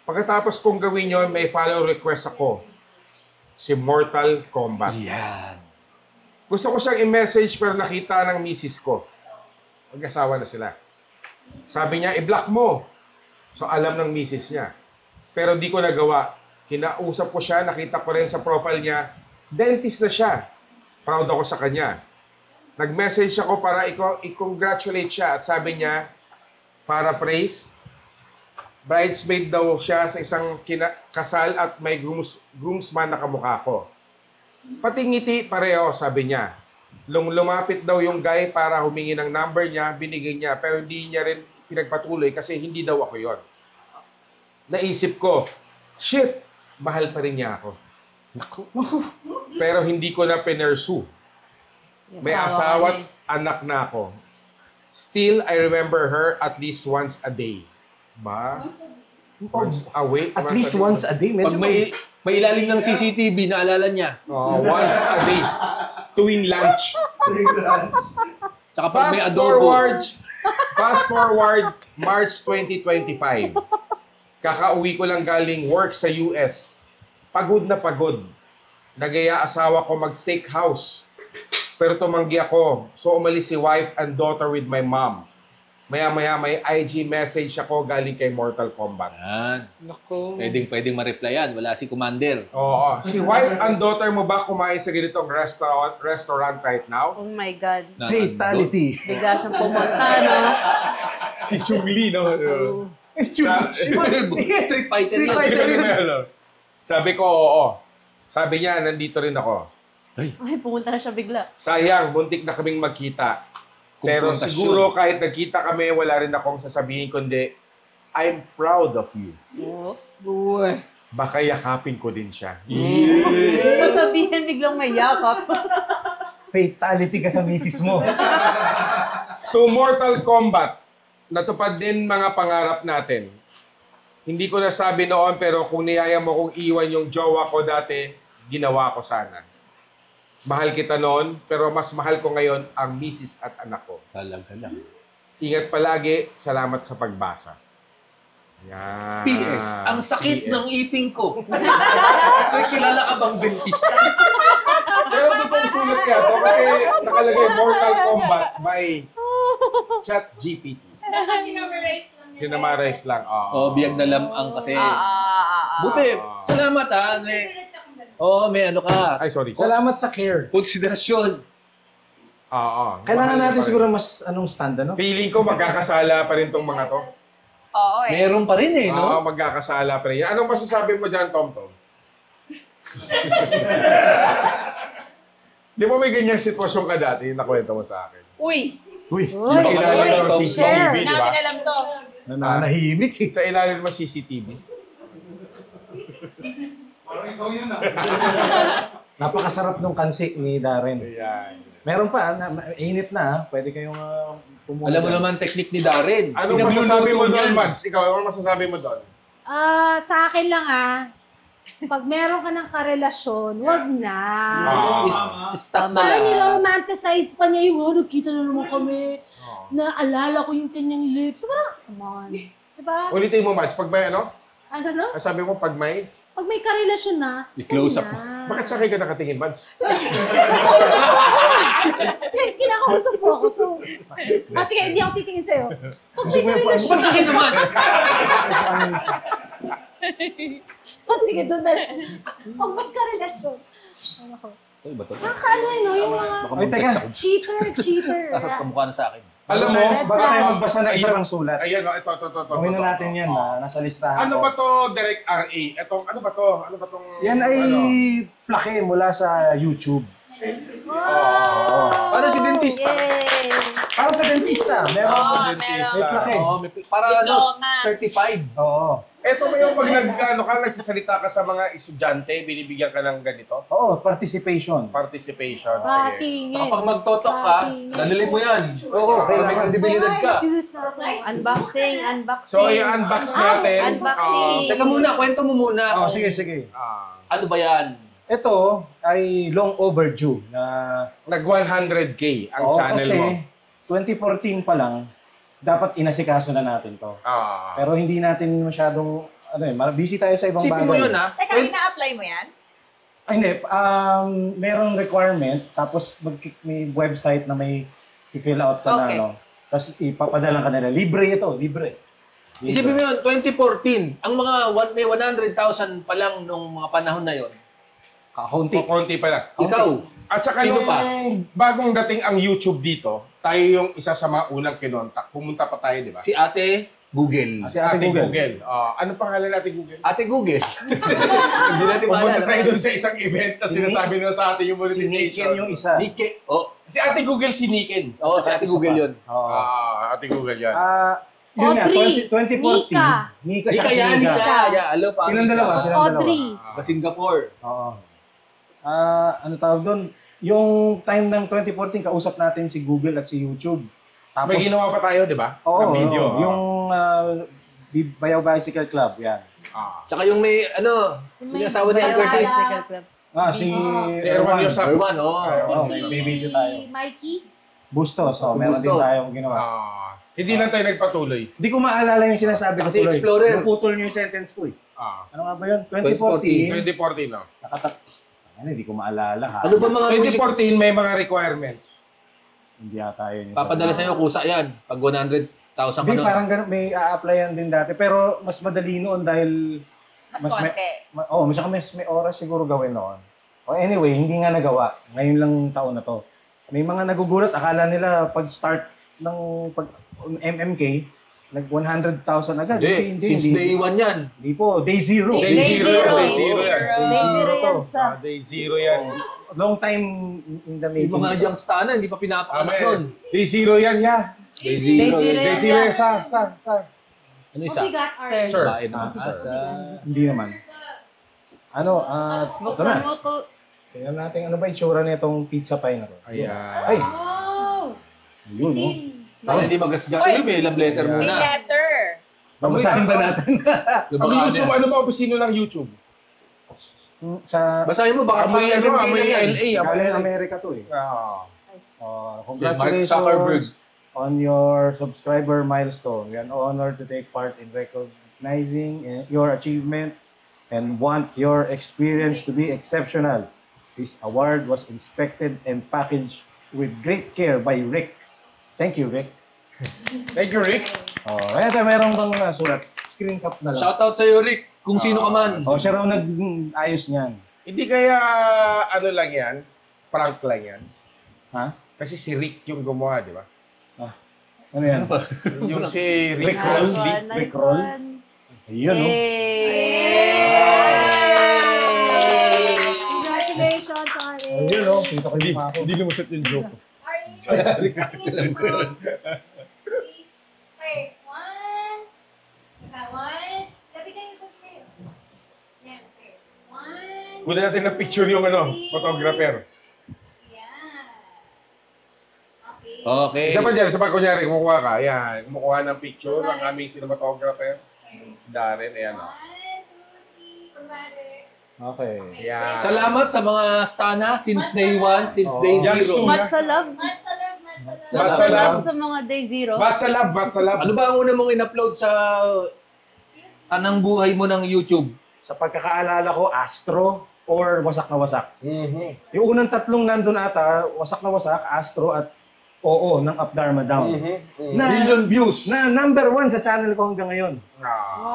Pagkatapos kong gawin yon, may follow request ako. Si Mortal Kombat. Yan. Gusto ko siyang i-message pero nakita ng misis ko. Mag-asawa na sila. Sabi niya, i-block mo. So alam ng misis niya. Pero di ko nagawa. Kinausap ko siya, nakita ko rin sa profile niya, dentist na siya. Proud ako sa kanya. Nag-message ako para i-congratulate siya at sabi niya, para praise, Bridesmaid daw siya sa isang kasal at may groomsman na kamukha ko. Pati ngiti pareho, sabi niya. Lumapit daw yung guy para humingi ng number niya, binigay niya, pero hindi niya rin pinagpatuloy kasi hindi daw ako yon. Naisip ko, shit, mahal pa rin niya ako. Pero hindi ko na pinersu. May asawa at anak na ako. Still, I remember her at least once a day. Ba? Once a week? At least once a day. Pag may ilalim ng CCTV, naalala niya. Once a day. Tuwing lunch. Tsaka pag may adobo. Fast forward, March 2025. Kakauwi ko lang galing work sa US. Pagod na pagod. Nagaya asawa ko mag-steakhouse. Pero tumanggi ako. So umalis si wife and daughter with my mom. Maya-maya may IG message ako galing kay Mortal Kombat. Yan. Pwedeng ma-replyan. Wala si Commander. Oo. Si wife and daughter mo ba kumain sa ganitong restaurant right now? Oh my God. Fatality. Bigla siyang pumunta, no? Si Chun-Li, no? Street fighter lang. Sabi ko, oo. Sabi niya, nandito rin ako. Ay, pumunta na siya bigla. Sayang, muntik na kaming magkita. Pero siguro kahit nagkita kami, wala rin akong sasabihin kundi, I'm proud of you. Baka yakapin ko din siya. Masabihin biglang may yakap. Fatality ka sa misis mo. To Mortal Kombat, natupad din mga pangarap natin. Hindi ko nasabi noon pero kung niyaya mo kong iwan yung jowa ko dati, ginawa ko sana. Mahal kita noon, pero mas mahal ko ngayon ang misis at anak ko. Talaga lang. Ingat palagi, salamat sa pagbasa. Yan. PS, ang sakit ng iping ko. May kilala ka bang dentista? Pero totoong sulat kaya to kasi nakalagay Mortal Kombat by ChatGPT. Sinamarize lang. Sinamarize lang. Biyag na lamang kasi. Buti, salamat ha. May ano ka. Ay, sorry. Salamat sa care. Konsiderasyon. Kailangan natin siguro mas anong stand, ano? Feeling ko magkakasala pa rin tong mga to. Oo eh. Meron pa rin eh, no? Magkakasala pa rin. Anong masasabi mo dyan, Tom? Di ba may ganyang sitwasyon ka dati na kwento mo sa akin? Uy! Kilala mo CCTV, di ba? Namin alam to. Nananahimik eh. Sa ilalim mo CCTV. Napakasarap nung kansi ni Darren. Ayan. Meron pa, init na. Pwede kayong pumunta. Alam mo naman technique ni Darren. Anong masasabi mo doon, Mads? Ikaw, anong masasabi mo doon? Sa akin lang pag meron ka ng karelasyon, wag na. Stop na Parang lang. nilomanticize pa niya yung, nagkita na naman kami. Naalala ko yung kanyang lips. So, parang, come on. Diba? Ulitin mo, Mads. Pag may ano? Ano, no? Sabi mo, pag may... Pag may karelasyon na, I-close up. Bakit sa akin ka nakatingin, Mads? Kinakausap po ako. So, sige, hindi ako titingin sa'yo. Pag may karelasyon. Sa akin naman. Sige, doon na lang. Pag may karelasyon. Ay, ba ito? Nakakaano yung mga Ay, teka. cheater. Sarap kamukha na sa akin. Alam mo, Bago tayo magbasa ng isa pang sulat. Ayan, ito. Gawin na natin yan, nasa listahan Ano ko. ba to, Direct RA? Ano ba to? Ano ba tong... Yan ay ano? plake mula sa YouTube. Para si dentista. Para sa dentista. Meron. meron. May plake. Para Diploma. certified. Oo. Ito ba yung pag nagsasalita ka sa mga estudyante, binibigyan ka ng ganito? Oo, participation. Participation. Sige. patingin. Kapag magtotok ka, dadalhin mo yan. Oo, Para may kredibilidad ka. Unboxing. So, i-unbox natin. Unboxing. Teka muna, kwento mo muna. Oh, sige. Ano ba yan? Ito ay long overdue na Nag 100K ang channel kasi mo. 2014 pa lang dapat inasikaso na natin to. Pero hindi natin masyadong busy tayo sa ibang Sipin bagay. mo yun, ha? Teka, ina-apply mo yan? Ay, hindi. Merong requirement, tapos may website na may i-fill out ka Okay. na, tapos ipapadala ka nila. Libre ito, libre. Isipin mo yun, 2014, ang mga may 100,000 pa lang nung mga panahon na yon. Kaunti. Konti pa lang. Ikaw, At saka Sino nung pa? bagong dating ang YouTube dito, tayo yung isa sa mga unang kinontak. Pumunta pa tayo, di ba? si ate, Google. Si Ate Google. Ano pangalan natin Google? Ate Google. Hindi natin Pumunta maalala. tayo doon sa isang event na sinasabi nila sa atin yung Si Niken monetization. yung isa. Nike. Oh, Si Ate Google si Niken. oh, si Ate Google yun. Oo. Ate Google yan. Yun nga, Audrey. 2014. Nika. Nika Nika siya si yan, Nika. Nika. Yeah, alo pa. Silang dalawa, Tapos silang Audrey. Singapore. Oo. Ano tawag doon? Yung time ng 2014, kausap natin si Google at si YouTube. Tapos, May ginawa pa tayo, di ba? Oo, Na video. oo. Yung Bayaw Bicycle Club, yan. Tsaka yung may, sinasawa ni Bayaw Curtis. Bicycle Club. Si Si Erwan Yosak. Erwan, oh. Oo, Si may video tayo. Mikey. Bustos, meron din Bustos. tayong ginawa. Hindi lang tayo nagpatuloy. Hindi ko maalala yung sinasabi ko Kasi tuloy. Explorer. Naputol niyo yung sentence ko eh. Ano nga ba yun? 2014. 2014, no? Hindi ko maalala ha. Ano ba mga music? 2014 may mga requirements. Hindi ata yun. Papadala sa'yo kusa yan. Pag 100,000 ka Hindi, nun. parang ganun, may a-applyan din dati. Pero mas madali noon dahil Mas konti. mas may oras siguro gawin noon. Anyway, hindi nga nagawa. Ngayon lang taon na to. May mga nagugulat, akala nila pag-start ng MMK, nag 100,000 agad. Hindi, since day 1 yan. Hindi po, day zero. Day zero yan. Day zero yan. Day zero yan. Long time in the making. Yung mga young star na, hindi pa pinapakanak nun. Day zero yan, ya. Day zero. Day zero yan, sa. Ano isa? Mabigat, Art. Sir. Bae naman. Hindi naman. Ito na. Tingnan natin ano ba itsura nitong pizza pie na to. Ayan. Ay, Oh! yun oh. Para hindi magasga. Uy, may love letter May muna. letter. Babasahin ba natin? Ang YouTube, ano ba opisino ng YouTube? Sa Basahin mo, baka may Amoy LMK na yan. LA. galing Amerika to eh. Mark Congratulations Zuckerberg. on your subscriber milestone. We are honored to take part in recognizing your achievement and want your experience to be exceptional. This award was inspected and packaged with great care by Rick. Thank you, Rick. Thank you, Rick. Ito, meron bang sulat? Screen cap na lang. Shoutout sa'yo, Rick. Kung sino ka man. Siya raw nag-ayos niyan. Hindi kaya, ano lang yan, prank lang yan. Ha? Kasi si Rick yung gumawa, di ba? Ano yan? Yung si Rick Rick Roll. Roll. Rick Roll. Ayun, no? Congratulations, Art. Ayun, no? Kita ko yung ako. Hindi lumusot yung joke. Alam ko yun. Please. Okay, one. One. Tabi kayo, tabi kayo. Yan, okay. One. Kunin natin ng picture yung photographer. Yan. Okay. Okay. Isa pa dyan, kunyari, kumukuha ka. Ayan, kumukuha ng picture ng aming cinematographer. Darren, ayan o. One, two, three. Kunwari. Okay. Ayan. Salamat sa mga stana since day 1, since day Jack 0. Stone. Matsalab. Matsalab, matsalab. Matsalab. Sa mga day 0. Bat sa lab. Ano ba ang una mong in-upload sa anang buhay mo ng YouTube? Sa pagkakaalala ko, Astro or Wasak na Wasak. Mhm. Yung unang tatlong nandun ata, Wasak na Wasak, Astro at Oo ng Up Dharma Down. Na, Million views. na number 1 sa channel ko hanggang ngayon.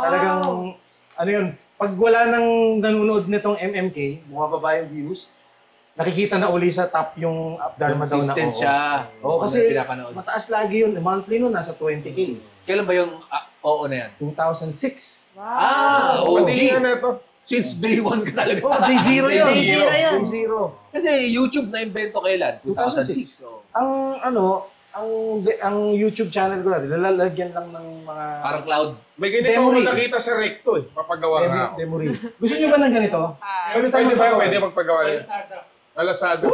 Talagang, ano yun, pag wala nang nanonood nitong MMK, bumababa yung views, nakikita na uli sa top yung Up Dharma Down na Consistent Oo. siya. Oo, kasi pinapanood. mataas lagi yun. Monthly nun, nasa 20K. Kailan ba yung oo na yan? 2006. OG. Pati nga na ito. Since day 1 ka talaga. Oh, day zero yun. Day zero yun. Day zero. Kasi YouTube na invento kailan? 2006. So, Ang YouTube channel ko natin, lalagyan lang ng mga parang cloud. May ganito Demo ako reel. nakita sa Recto eh. Papagawa nga ako. demo reel. Gusto niyo ba ng ganito? Pwede tayo Pwede ba? magpagawa. Pwede magpagawa yun. Alasado.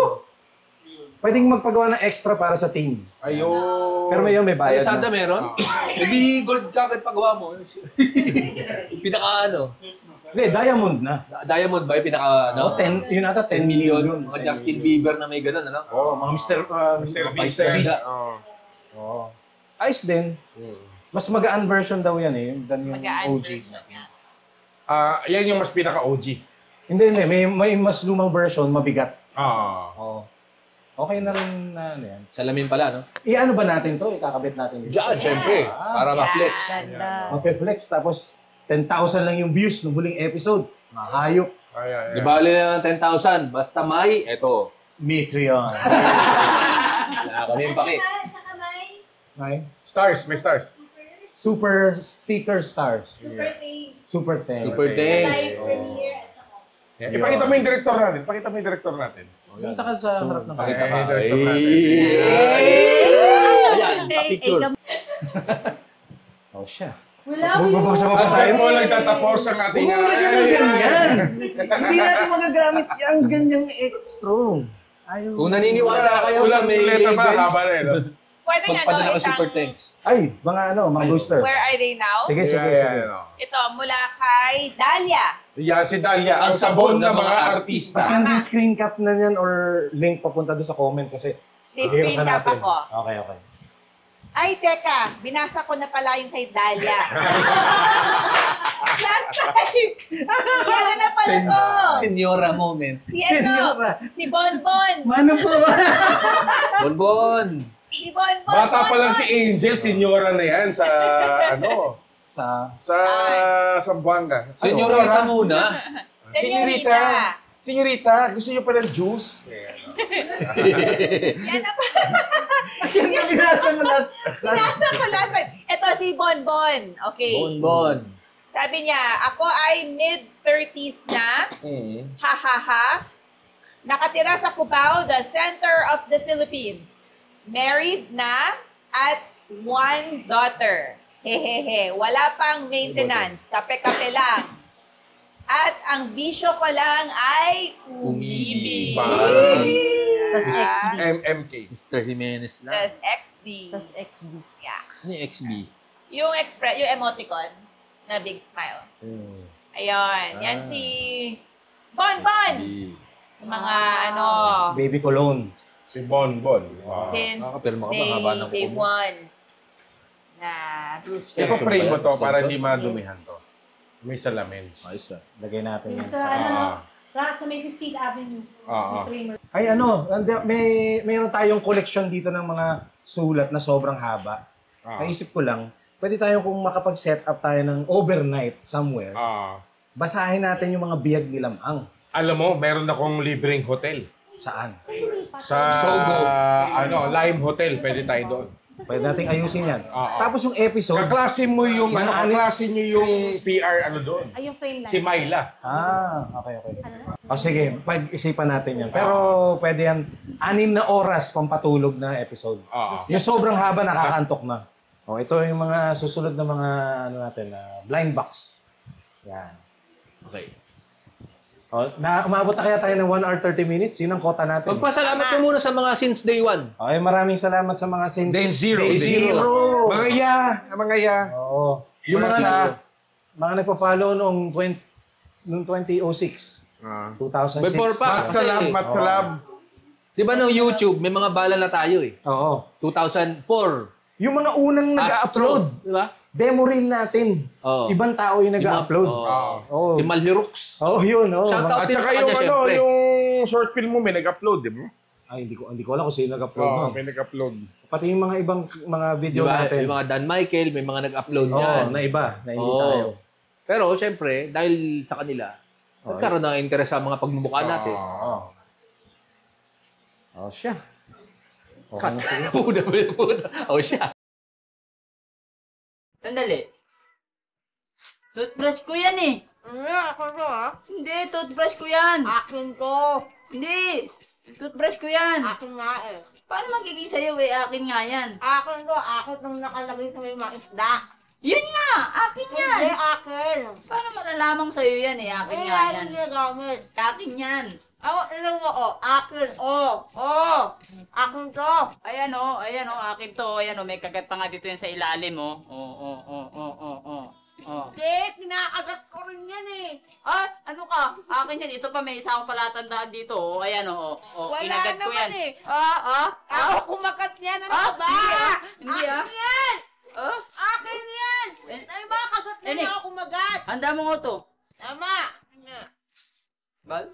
Pwedeng magpagawa ng extra para sa team. Ayun. Pero may bayad Alessandra na. meron? Hindi gold kagad pagawa mo. Pinaka ano? Hindi, diamond na. Diamond ba yung pinaka ano? 10, yun ata 10 million yun. Mga Justin Bieber na may ganun, ano? Mga Mr. Beast. Oo. Ayos din. Mas magaan version daw yan eh, than yung Magaan OG. version nga. Yan yung mas pinaka-OG. Hindi. May mas lumang version, mabigat. Ah. Okay na rin na ano yan. Salamin pala, no? Ano ba natin to? Ikakabit natin dito. Diyan, syempre. Para ma-flex. Ganda. Mag-flex, tapos 10,000 lang yung views ng huling episode. Mahayop. Di bali na 10,000. Basta may, eto. Patreon. Wala kami yung paki. Tsaka may Okay. Stars, may stars. Super Sticker Stars. Super thanks. Super thanks. Super thanks. Live premiere at saka. Ipakita mo yung director natin. Pakita mo yung director natin. Punta ka sa harap ng Pakita ka. director natin. Ayan, pa-picture. Oh, siya. Wala Bubuksan mo pa Tayo tayo. mo lang tatapos ang ating... Ganyan. Hindi natin magagamit yung ganyang extra. Ayaw. Kung naniniwala kayo sa Ulang may kuleta ba? labels, Haba rin. Pwede nga, magpadala no, ka super isang... thanks. Ay, mga booster. Where are they now? Sige. Ito, mula kay Dalia. Yan, si Dalia. Ang sabon ng mga artista. Kasi hindi screen cap na yan or link papunta doon sa comment kasi... May screen cap ako. Okay. Ay, teka, binasa ko na pala yung kay Dalia. Last time! Yan na pala to! Senyora moment. Si ano? Si Bonbon. Mano po ba? Bonbon. Si Bonbon. Bata pa lang si Angel, senyora na yan sa ano? Sa... Sa Buanga. Senyorita muna. Senyorita. Senyorita, gusto niyo pa ng juice? Yan na pala. Binasa mo last. Binasa ko last time. Ito si Bonbon. Okay. Bonbon. Sabi niya, ako ay mid-30s na. Ha ha ha. Nakatira sa Cubao, the center of the Philippines. Married na at 1 daughter. Hehehe. Wala pang maintenance. Kape-kape lang. At ang bisyo ko lang ay umibig. Para si Tas XD. MMK. Mr. Jimenez lang. Tas XD. Tas XD. Yeah. Ano yung XB? Yung emoticon na big smile. Ayun. Yan si Bonbon. Sa mga ano, Baby cologne. Si Bonbon. since Nakapirma ka ba? Haba ng day kumo. ones na Bruce Lee. Ipa-pray mo to para hindi madumihan to. May salamin. Ayos ah. Lagay natin yan. Sa sa may 15th Avenue. May framer. Ay mayroon tayong collection dito ng mga sulat na sobrang haba. Naisip ko lang, pwede tayo kung makapag-set up tayo ng overnight somewhere. Basahin natin yung mga biyag ni Lamang. Alam mo, meron akong libreng hotel. Saan? Sa Lime Hotel. Pwede tayo doon. Pwede nating ayusin yan. Tapos yung episode... Kaklase mo yung, kaklase niyo yung PR doon. Ay, yung frame lang. Si Myla. Okay. Sige, pag-isipan natin yan. Pero pwede yan, 6 na oras pampatulog na episode. Yung sobrang haba, nakakantok na. Ito yung mga susunod na mga blind box. Yan. Okay. Umabot na kaya tayo ng 1 hour 30 minutes? Yun ang kota natin. Magpasalamat ka muna sa mga since day 1. Okay, maraming salamat sa mga since Day zero. Mga ya. Oo. Yung mga nagpa-follow noong 2006. 2006. Before pa. Matsalab. Di ba no YouTube, may mga bala na tayo eh. Oo. 2004. Yung mga unang nag-upload. Di ba? Demo reel natin. Ibang tao yung nag-upload. Si Malhirux. Yun. Shoutout At din sa saka kanya, syempre. yung short film mo may nag-upload, di ba? Ay, hindi ko alam kung sino nag-upload nun. May nag-upload. Pati yung mga ibang mga video Diba? natin. Yung mga Dan Michael, may mga nag-upload yan. Na iba. Na hindi tayo. Pero syempre, dahil sa kanila, nagkaroon ng interest sa mga pagmumukha natin. Siya. Cut. Siya. Sandali. Toothbrush ko yan eh. Ako to Hindi, toothbrush ko yan. Akin to. Hindi, toothbrush ko yan. Akin nga eh. Paano magiging sa'yo eh? Akin nga yan. Akin to. Akin nung nakalagay sa may mga isda. Yun nga! Akin yan! Hindi, akin. Paano malalamang sa'yo yan eh? Akin nga yan. Hindi gamit. Akin yan. Ilan mo, akin, akin to. Ayan o, akin to. Ayan o, may kagat pa nga dito yan sa ilalim o. Hindi, kinakagat ko rin yan eh. Ano ka? Akin yan. Ito pa may isa akong palatandaan dito o. Ayan o. Wala Kinagat ko naman yan. eh. Ako kumagat yan, ano ka ba? Hindi Akin yan! Akin yan! Ay, mga kagat yan ako kumagat. Handa mo nga to. Tama. Bal?